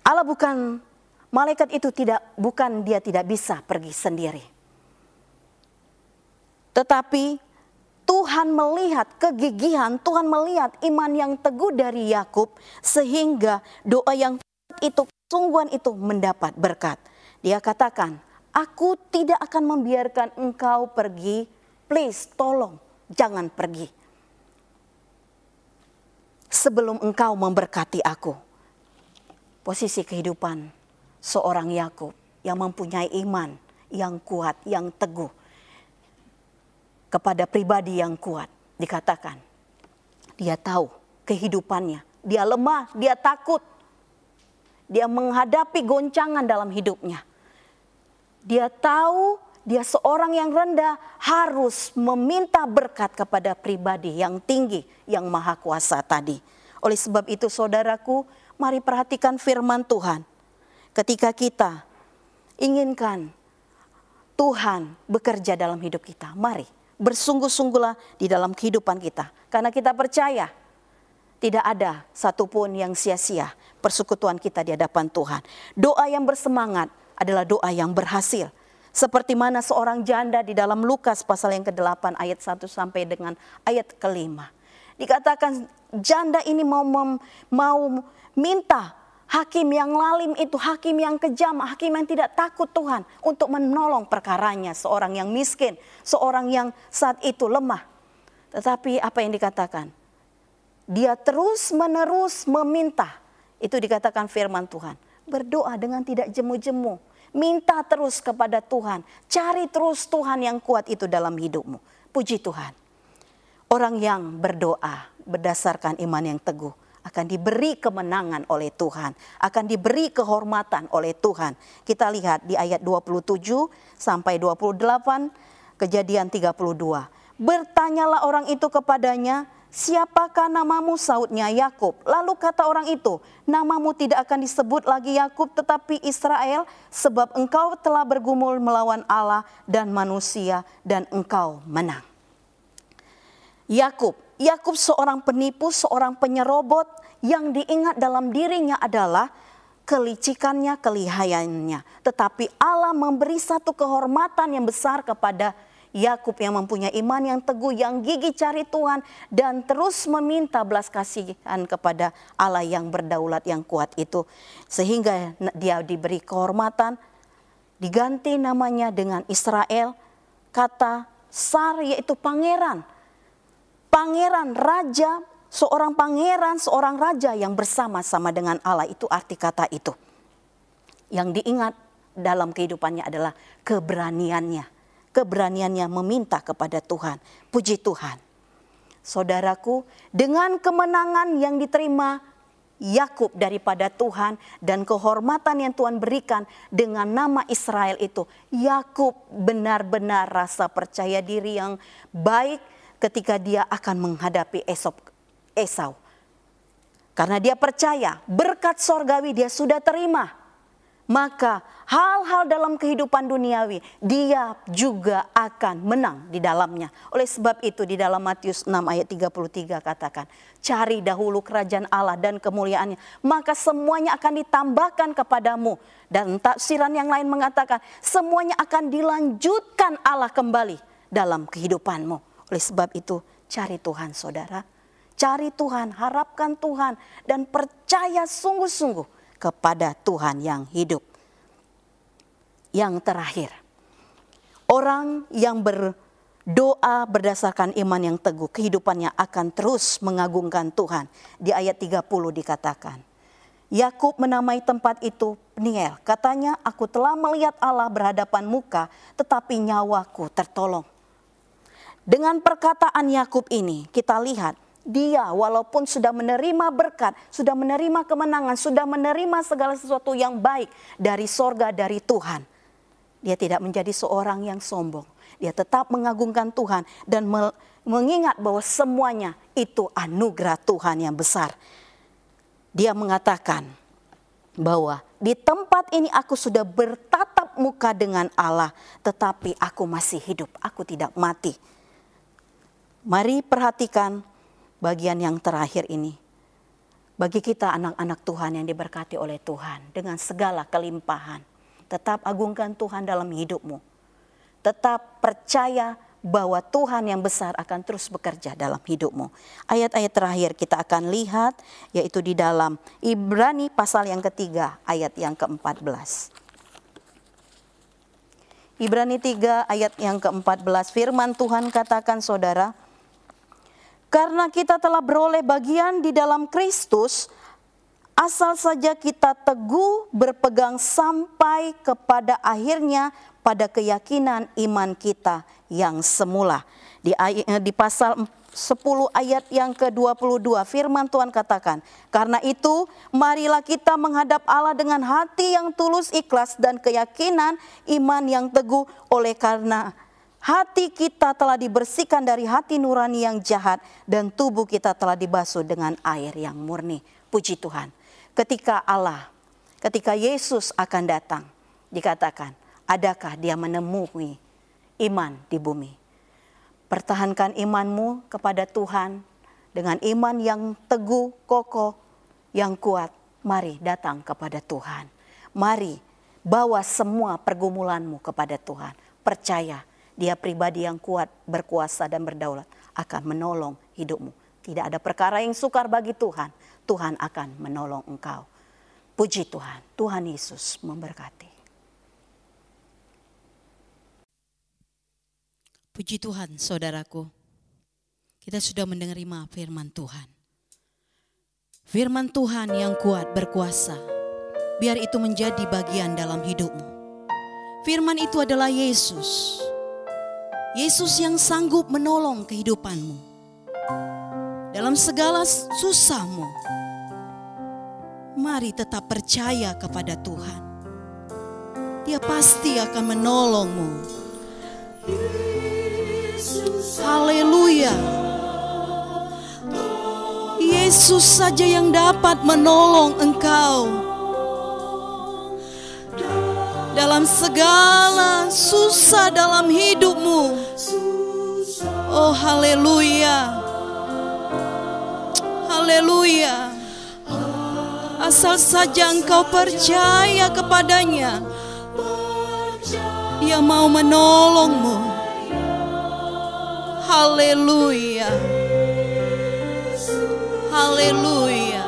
Allah bukan, malaikat itu bukan dia tidak bisa pergi sendiri. Tetapi Tuhan melihat kegigihan, Tuhan melihat iman yang teguh dari Yakub, sehingga doa yang itu, kesungguhan itu mendapat berkat. Dia katakan, aku tidak akan membiarkan engkau pergi, please tolong jangan pergi, sebelum engkau memberkati aku. Posisi kehidupan seorang Yakub yang mempunyai iman yang kuat, yang teguh, kepada pribadi yang kuat, dikatakan dia tahu kehidupannya, dia lemah, dia takut, dia menghadapi goncangan dalam hidupnya. Dia tahu dia seorang yang rendah, harus meminta berkat kepada pribadi yang tinggi, yang maha kuasa tadi. Oleh sebab itu saudaraku, mari perhatikan firman Tuhan. Ketika kita inginkan Tuhan bekerja dalam hidup kita, mari bersungguh-sungguhlah di dalam kehidupan kita. Karena kita percaya tidak ada satupun yang sia-sia persekutuan kita di hadapan Tuhan. Doa yang bersemangat adalah doa yang berhasil. Seperti mana seorang janda di dalam Lukas pasal yang ke-8 ayat 1 sampai dengan ayat ke-5. Dikatakan janda ini mau minta hakim yang lalim itu, hakim yang kejam, hakim yang tidak takut Tuhan untuk menolong perkaranya. Seorang yang miskin, seorang yang saat itu lemah. Tetapi apa yang dikatakan? Dia terus menerus meminta. Itu dikatakan firman Tuhan. Berdoa dengan tidak jemu-jemu. Minta terus kepada Tuhan. Cari terus Tuhan yang kuat itu dalam hidupmu. Puji Tuhan. Orang yang berdoa berdasarkan iman yang teguh akan diberi kemenangan oleh Tuhan, akan diberi kehormatan oleh Tuhan. Kita lihat di ayat 27 sampai 28, Kejadian 32. Bertanyalah orang itu kepadanya, siapakah namamu? Sautnya, Yakub. Lalu kata orang itu, namamu tidak akan disebut lagi Yakub tetapi Israel, sebab engkau telah bergumul melawan Allah dan manusia dan engkau menang. Yakub seorang penipu, seorang penyerobot, yang diingat dalam dirinya adalah kelicikannya, kelihayannya. Tetapi Allah memberi satu kehormatan yang besar kepada Yakub yang mempunyai iman yang teguh, yang gigih cari Tuhan, dan terus meminta belas kasihan kepada Allah yang berdaulat, yang kuat itu. Sehingga dia diberi kehormatan, diganti namanya dengan Israel, kata Sar yaitu pangeran. Pangeran, raja, seorang pangeran, seorang raja yang bersama-sama dengan Allah, itu arti kata itu. Yang diingat dalam kehidupannya adalah keberaniannya. Keberaniannya meminta kepada Tuhan. Puji Tuhan. Saudaraku, dengan kemenangan yang diterima Yakub daripada Tuhan dan kehormatan yang Tuhan berikan dengan nama Israel itu, Yakub benar-benar rasa percaya diri yang baik ketika dia akan menghadapi Esau. Karena dia percaya berkat sorgawi dia sudah terima. Maka hal-hal dalam kehidupan duniawi dia juga akan menang di dalamnya. Oleh sebab itu di dalam Matius 6 ayat 33 katakan, cari dahulu kerajaan Allah dan kemuliaannya, maka semuanya akan ditambahkan kepadamu. Dan tafsiran yang lain mengatakan semuanya akan dilanjutkan Allah kembali dalam kehidupanmu. Oleh sebab itu cari Tuhan saudara, cari Tuhan, harapkan Tuhan, dan percaya sungguh-sungguh kepada Tuhan yang hidup. Yang terakhir, orang yang berdoa berdasarkan iman yang teguh, kehidupannya akan terus mengagungkan Tuhan. Di ayat 30 dikatakan, Yakub menamai tempat itu Peniel. Katanya, aku telah melihat Allah berhadapan muka, tetapi nyawaku tertolong. Dengan perkataan Yakub ini kita lihat dia walaupun sudah menerima berkat, sudah menerima kemenangan, sudah menerima segala sesuatu yang baik dari sorga, dari Tuhan. Dia tidak menjadi seorang yang sombong. Dia tetap mengagungkan Tuhan dan mengingat bahwa semuanya itu anugerah Tuhan yang besar. Dia mengatakan bahwa di tempat ini aku sudah bertatap muka dengan Allah, tetapi aku masih hidup, aku tidak mati. Mari perhatikan bagian yang terakhir ini. Bagi kita anak-anak Tuhan yang diberkati oleh Tuhan dengan segala kelimpahan, tetap agungkan Tuhan dalam hidupmu. Tetap percaya bahwa Tuhan yang besar akan terus bekerja dalam hidupmu. Ayat-ayat terakhir kita akan lihat yaitu di dalam Ibrani pasal yang ketiga ayat yang ke-14. Ibrani 3 ayat yang ke-14, firman Tuhan katakan saudara, karena kita telah beroleh bagian di dalam Kristus, asal saja kita teguh berpegang sampai kepada akhirnya pada keyakinan iman kita yang semula. Di pasal 10 ayat yang ke-22 firman Tuhan katakan, karena itu marilah kita menghadap Allah dengan hati yang tulus ikhlas dan keyakinan iman yang teguh, oleh karena hati kita telah dibersihkan dari hati nurani yang jahat dan tubuh kita telah dibasuh dengan air yang murni. Puji Tuhan. Ketika Yesus akan datang, dikatakan, adakah dia menemui iman di bumi? Pertahankan imanmu kepada Tuhan dengan iman yang teguh, kokoh, yang kuat. Mari datang kepada Tuhan. Mari bawa semua pergumulanmu kepada Tuhan. Percaya Dia pribadi yang kuat, berkuasa dan berdaulat akan menolong hidupmu. Tidak ada perkara yang sukar bagi Tuhan. Tuhan akan menolong engkau. Puji Tuhan. Tuhan Yesus memberkati. Puji Tuhan saudaraku, kita sudah menerima firman Tuhan. Firman Tuhan yang kuat berkuasa, biar itu menjadi bagian dalam hidupmu. Firman itu adalah Yesus. Yesus yang sanggup menolong kehidupanmu. Dalam segala susahmu, mari tetap percaya kepada Tuhan. Dia pasti akan menolongmu. Haleluya. Yesus saja yang dapat menolong engkau dalam segala susah dalam hidupmu. Oh haleluya. Haleluya. Asal saja engkau percaya kepadanya, Dia mau menolongmu. Haleluya. Haleluya.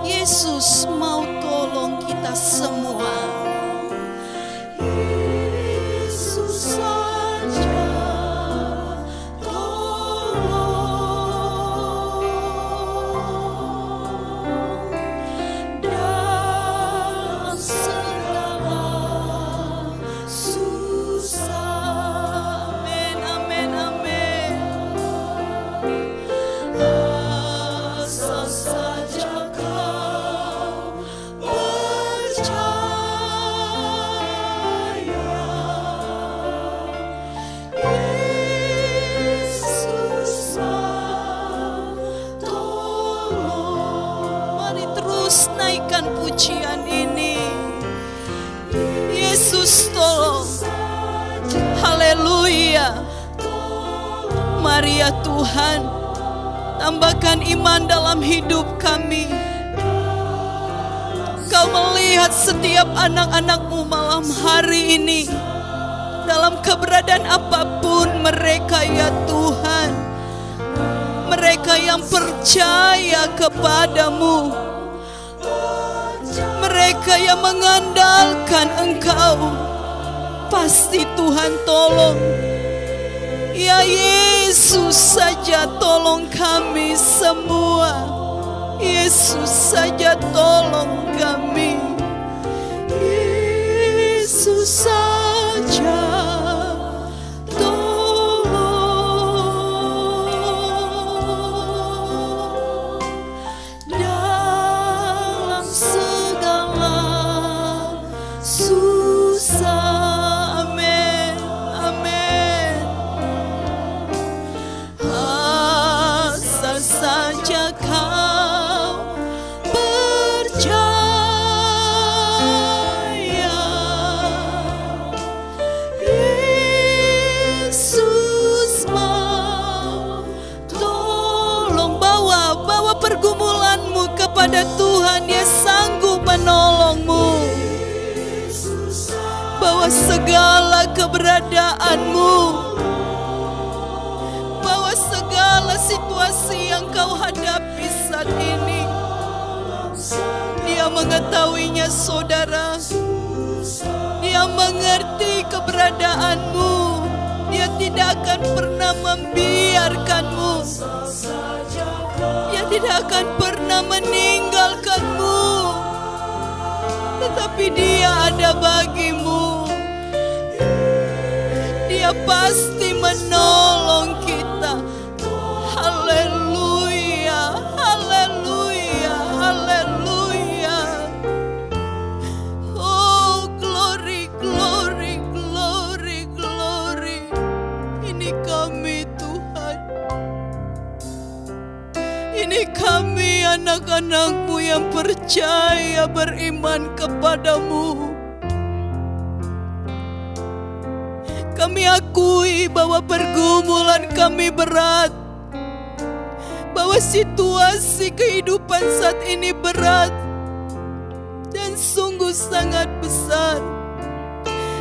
Yesus mau tolong kita semua. Yesus saja tolong dalam segala susah. Pujian ini, Yesus tolong. Haleluya. Mari ya Tuhan, tambahkan iman dalam hidup kami. Kau melihat setiap anak-anak-Mu malam hari ini, dalam keberadaan apapun mereka ya Tuhan. Mereka yang percaya kepadamu, mereka yang mengandalkan Engkau, pasti Tuhan tolong. Ya Yesus saja tolong kami semua. Yesus saja tolong kami. Yesus saja saja kau percaya. kepada Tuhan, Dia sanggup menolongmu. Bahwa segala keberadaanmu, bahwa segala situasi yang kau hadapi saat ini, Dia mengetahuinya, saudara. Dia mengerti keberadaanmu. Dia tidak akan pernah membiarkanmu. Dia tidak akan pernah meninggalkanmu. Tetapi Dia ada bagimu. Dia pasti menolong kita. Haleluya, haleluya, haleluya. Oh, glory, glory, glory, glory. Ini kami, Tuhan. Ini kami, anak-anak-Mu yang percaya, beriman kepadamu. Kami akui bahwa pergumulan kami berat, bahwa situasi kehidupan saat ini berat dan sungguh sangat besar.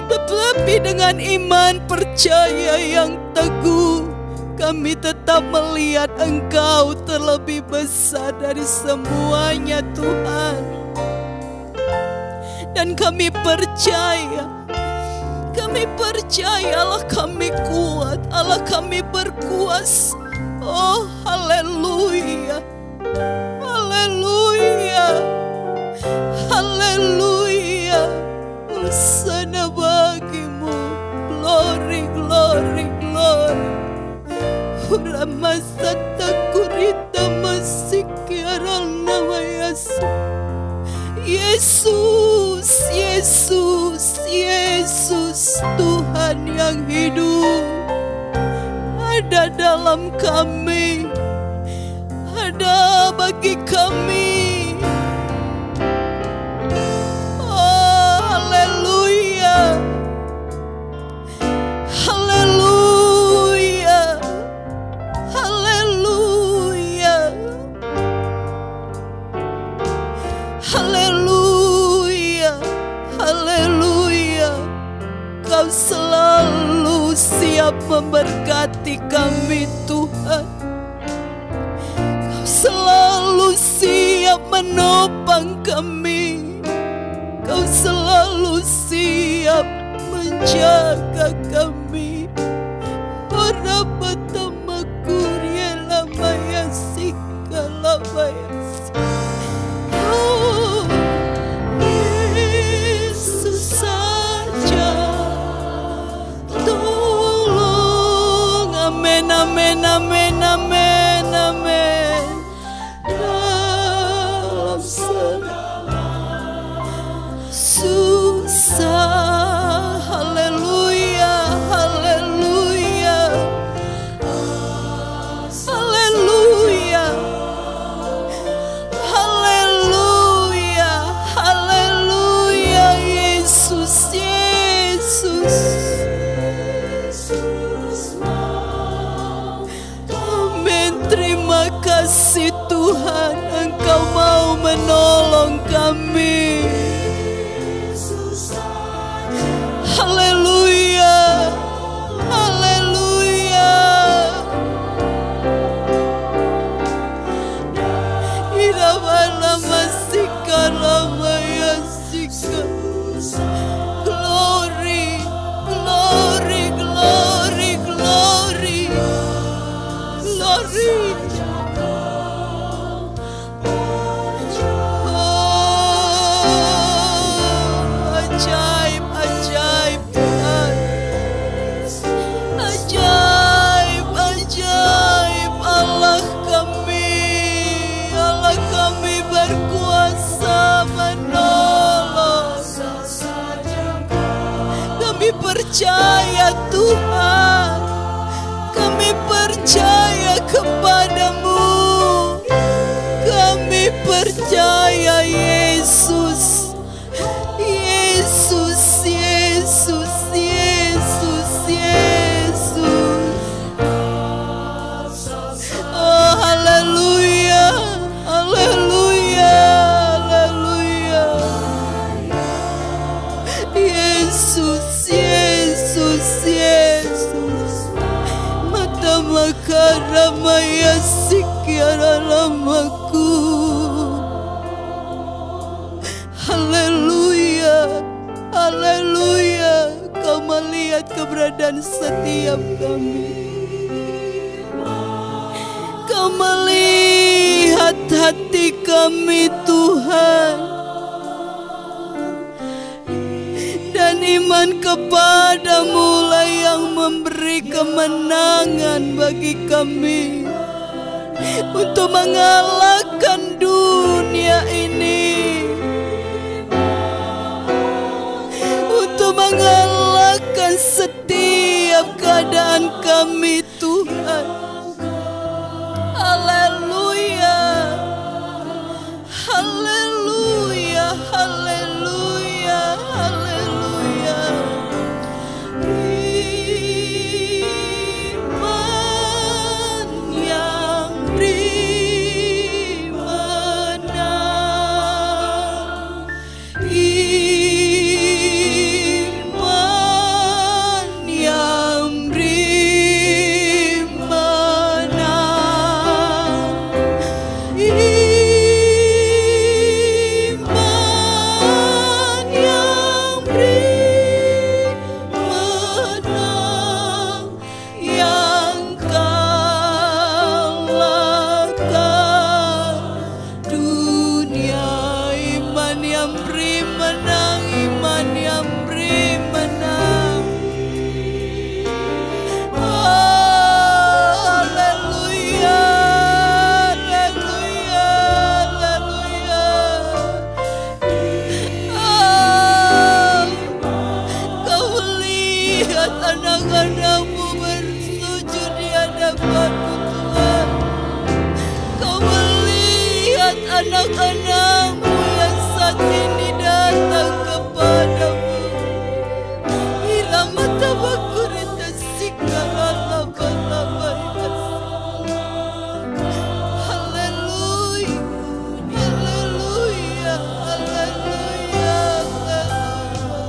Tetapi dengan iman percaya yang teguh, kami tetap melihat Engkau terlebih besar dari semuanya, Tuhan. Dan kami percaya Allah kami kuat, Allah kami berkuasa. Oh, haleluya, haleluya, haleluya. Hosana bagimu, glory, glory, glory. Uramasata kurita masikiaran nama Yesus. Yesus, Yesus, Yesus, Tuhan yang hidup ada dalam kami, ada bagi kami. Oh, haleluya, haleluya, haleluya, haleluya, haleluya. Kau selalu siap memberkati kami, Tuhan. Kau selalu siap menopang kami. Kau selalu siap menjaga kami. Ora batama kuriela maya sikala maya. Oh, Yesus saja tolong. Amin, amin, amin, amin, amin. Dalam segala susah, haleluya, haleluya, haleluya, haleluya, haleluya. Yesus, Yesus. Amin, terima kasih Tuhan, Engkau mau menolong kami. Haleluya, haleluya. Irabana masika ramaya sika. Glory, glory, glory, glory, glory. Oh, ajaib, ajaib Tuhan. Ajaib, ajaib Allah kami berkuasa menolong. Kami percaya Tuhan, kami percaya kepadamu. karamaya sikiara lamaku. Haleluya, haleluya, Kau melihat keberadaan setiap kami. Kau melihat hati kami Tuhan. Dan iman kepadamu lah yang memberi kemenangan bagi kami untuk mengalahkan dunia ini, untuk mengalahkan setiap keadaan kami Tuhan. Haleluya, haleluya, haleluya, haleluya. Iman yang beri menang, iman yang beri menang, iman yang beri menang, yang kalahkan dunia. Iman yang beri menang, iman yang beri menang. Haleluya, haleluya, haleluya. Kau melihat anak-anakmu bersujud di hadapan-Mu Tuhan. Kau melihat anak-anakmu yang saat ini datang kepadamu. Irama tabakurita sikara laba-laba. Haleluya, haleluya, haleluya, haleluya.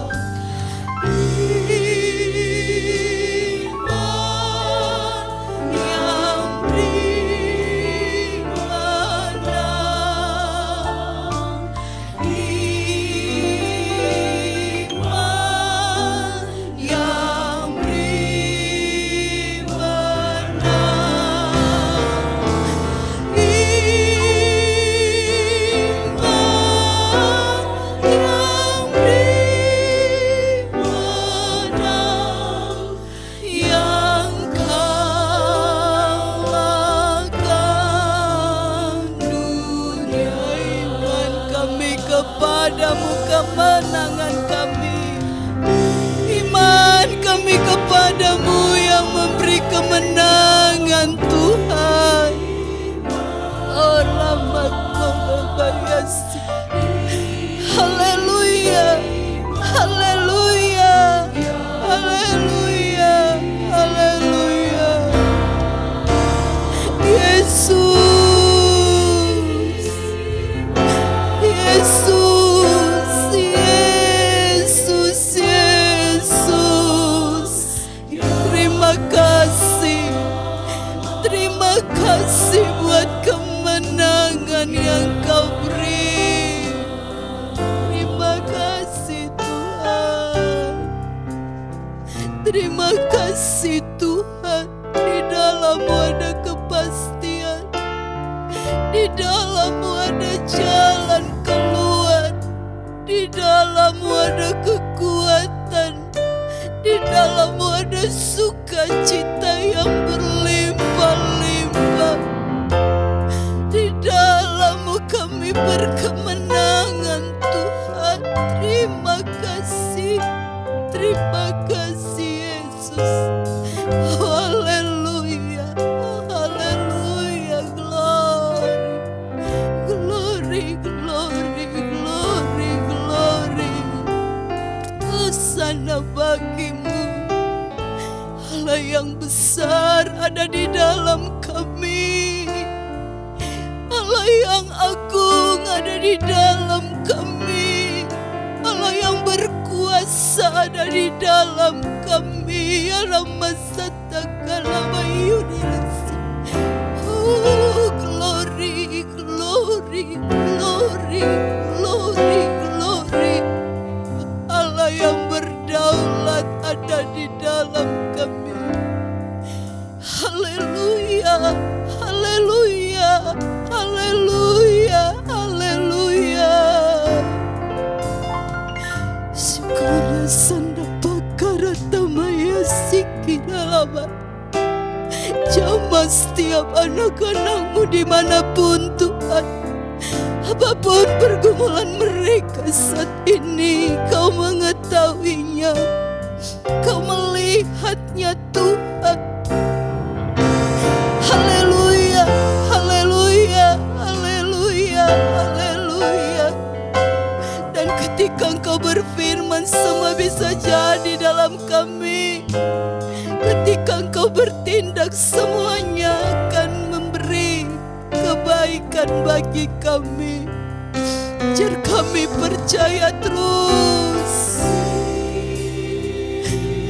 Iman yang beri menang, iman yang beri menang, iman yang beri menang, yang kalahkan dunia. Iman kami kepadamu, kemenangan kami. Iman kami kepadamu yang memberi kemenangan Tuhan. Oh rahmat membayasi. Haleluya, haleluya, haleluya, haleluya. Yesus, Yesus, Yesus, Yesus. Terima kasih, terima kasih buat kemenangan yang Kau beri. Terima kasih Tuhan, terima kasih Tuhan. Di dalam-Mu ada kepastian, di dalam-Mu ada jalan keluar, di dalam-Mu ada kekuatan, di dalam-Mu ada sukacita yang berlimpah-limpah. Di dalam-Mu kami berkemenangan Tuhan. Terima kasih, terima kasih Yesus. Haleluya, haleluya, glory, glory, glory, glory, glory. Hosana bagi-Mu. Allah yang besar ada di dalam kami. Allah yang agung ada di dalam kami. Allah yang berkuasa ada di dalam kami. Ya Ramasata Kalamayunilasi. anak-anak-Mu dimanapun Tuhan. Apapun pergumulan mereka saat ini, Kau mengetahuinya, Kau melihatnya Tuhan. Haleluya, haleluya, haleluya, haleluya. Dan ketika Engkau berfirman, semua bisa jadi dalam kami. Ketika Engkau bertindak, semuanya akan memberi kebaikan bagi kami. Biar kami percaya terus,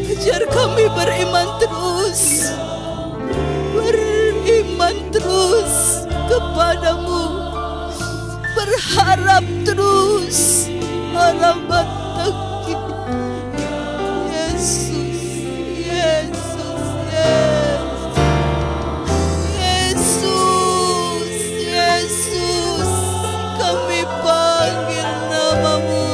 biar kami beriman terus, beriman terus kepadamu, berharap terus. Harapan Yesus, Yesus, Yesus, Yesus, kami panggil namamu.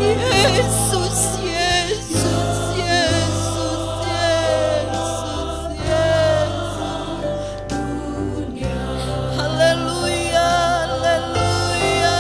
Yesus, Yesus, Yesus, Yesus, Yesus. Haleluya, haleluya.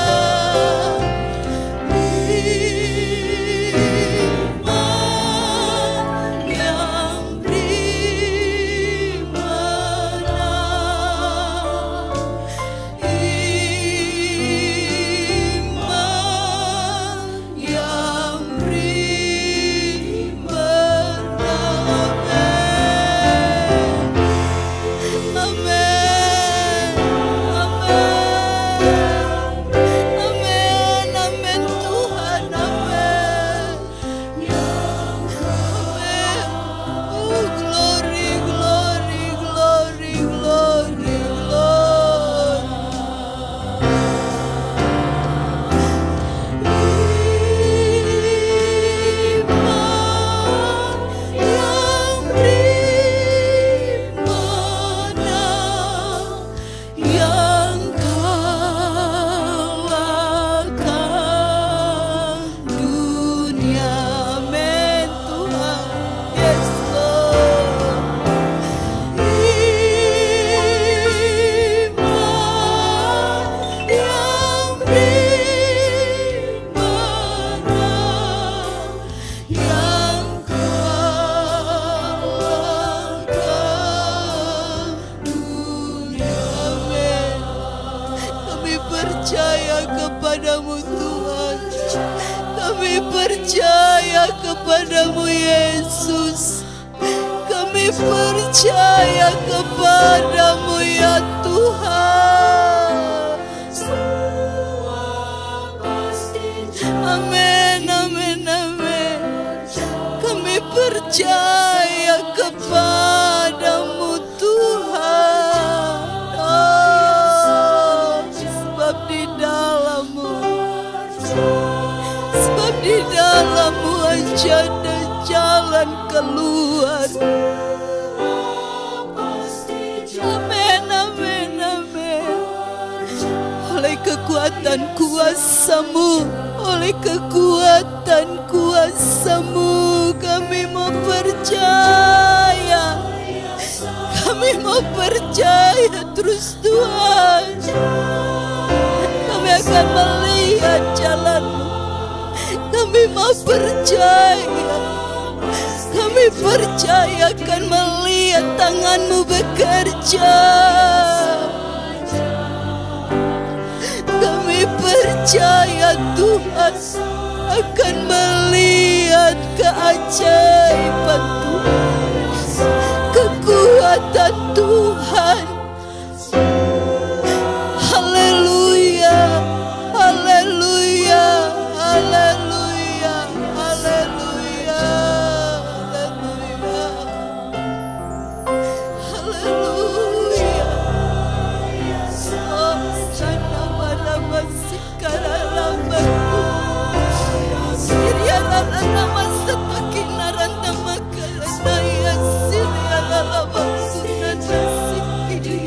Kepadamu Tuhan, kami percaya kepadamu Yesus, kami percaya kepadamu ya Tuhan. Amin, amin, amin. Kami percaya kepadamu Tuhan. Oh, sebab di dalammu aja ada jalan keluar. Amin, amin, amin. Oleh kekuatan kuasa-Mu, oleh kekuatan kuasa-Mu, kami mau percaya. Kami mau percaya terus Tuhan. Kami akan melihat jalan-Mu. Kami mau percaya. Kami percaya akan melihat tangan-Mu bekerja. Kami percaya Tuhan akan melihat keajaiban Tuhan, kekuatan Tuhan. Haleluya, haleluya, haleluya, haleluya, haleluya, haleluya. Oh, sana mana masih karalamku. Siriana nama kalana ya siriana lama sunana sikiri.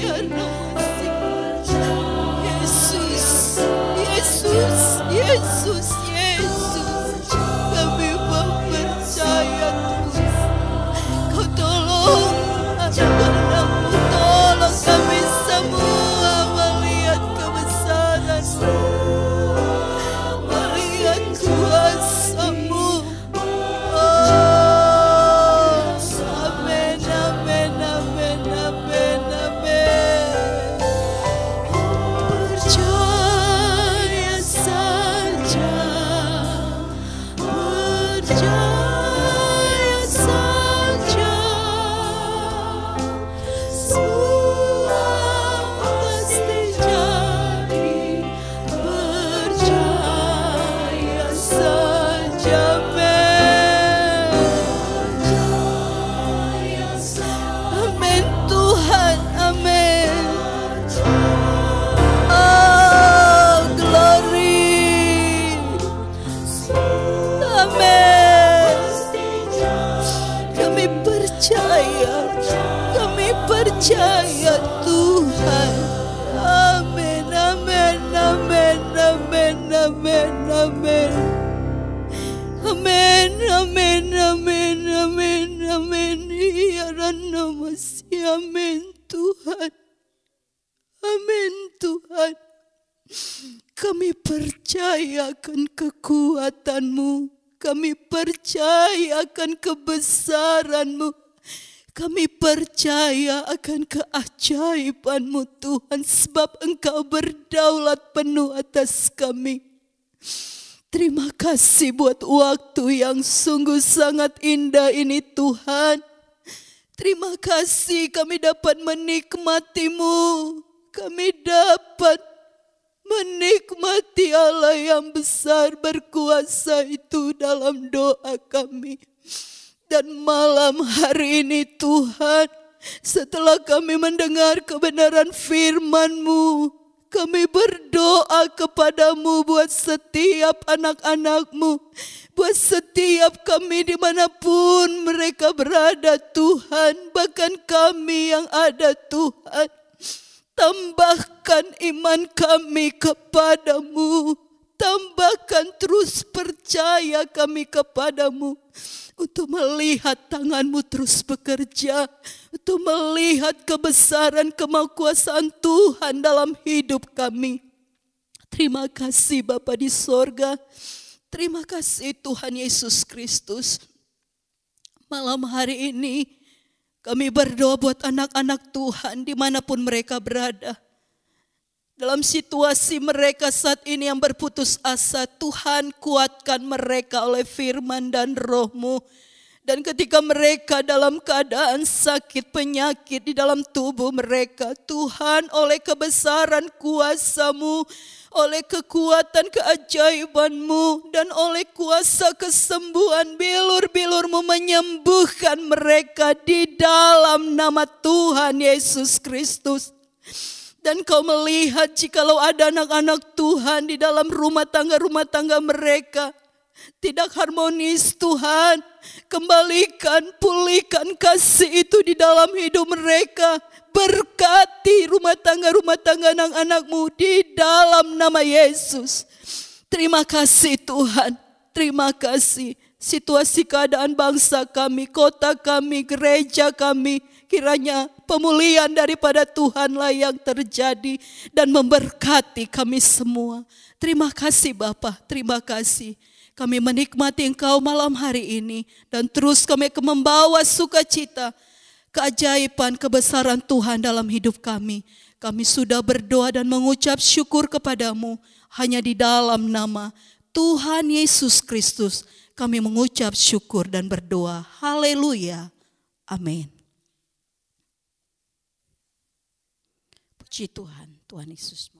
percaya Tuhan. Amin, amin, amin, amin, amin, amin. Amin, amin, amin, amin, amin. Ya Rana masih amin Tuhan. Amin Tuhan. Kami percaya akan kekuatan-Mu. Kami percaya akan kebesaran-Mu. Kami percaya akan keajaiban-Mu Tuhan. Sebab Engkau berdaulat penuh atas kami. Terima kasih buat waktu yang sungguh sangat indah ini Tuhan. Terima kasih kami dapat menikmati-Mu. Kami dapat menikmati Allah yang besar berkuasa itu dalam doa kami. Dan malam hari ini Tuhan, setelah kami mendengar kebenaran firman-Mu, kami berdoa kepadamu buat setiap anak-anak-Mu, buat setiap kami dimanapun mereka berada Tuhan, bahkan kami yang ada Tuhan. Tambahkan iman kami kepadamu, tambahkan terus percaya kami kepadamu, untuk melihat tangan-Mu terus bekerja, untuk melihat kebesaran kemakuasaan Tuhan dalam hidup kami. Terima kasih Bapa di sorga, terima kasih Tuhan Yesus Kristus. Malam hari ini kami berdoa buat anak-anak Tuhan dimanapun mereka berada. Dalam situasi mereka saat ini yang berputus asa, Tuhan kuatkan mereka oleh firman dan roh-Mu. Dan ketika mereka dalam keadaan sakit penyakit di dalam tubuh mereka, Tuhan oleh kebesaran kuasa-Mu, oleh kekuatan keajaiban-Mu, dan oleh kuasa kesembuhan bilur-bilur-Mu menyembuhkan mereka di dalam nama Tuhan Yesus Kristus. Dan Kau melihat jikalau ada anak-anak Tuhan di dalam rumah tangga mereka tidak harmonis Tuhan, kembalikan, pulihkan kasih itu di dalam hidup mereka. Berkati rumah tangga anak-anak-Mu di dalam nama Yesus. Terima kasih Tuhan, terima kasih. Situasi keadaan bangsa kami, kota kami, gereja kami, kiranya pemulihan daripada Tuhanlah yang terjadi dan memberkati kami semua. Terima kasih Bapa, terima kasih. Kami menikmati Engkau malam hari ini dan terus kami akan membawa sukacita, keajaiban, kebesaran Tuhan dalam hidup kami. Kami sudah berdoa dan mengucap syukur kepadamu hanya di dalam nama Tuhan Yesus Kristus. Kami mengucap syukur dan berdoa. Haleluya. Amin. Puji Tuhan, Tuhan Yesus.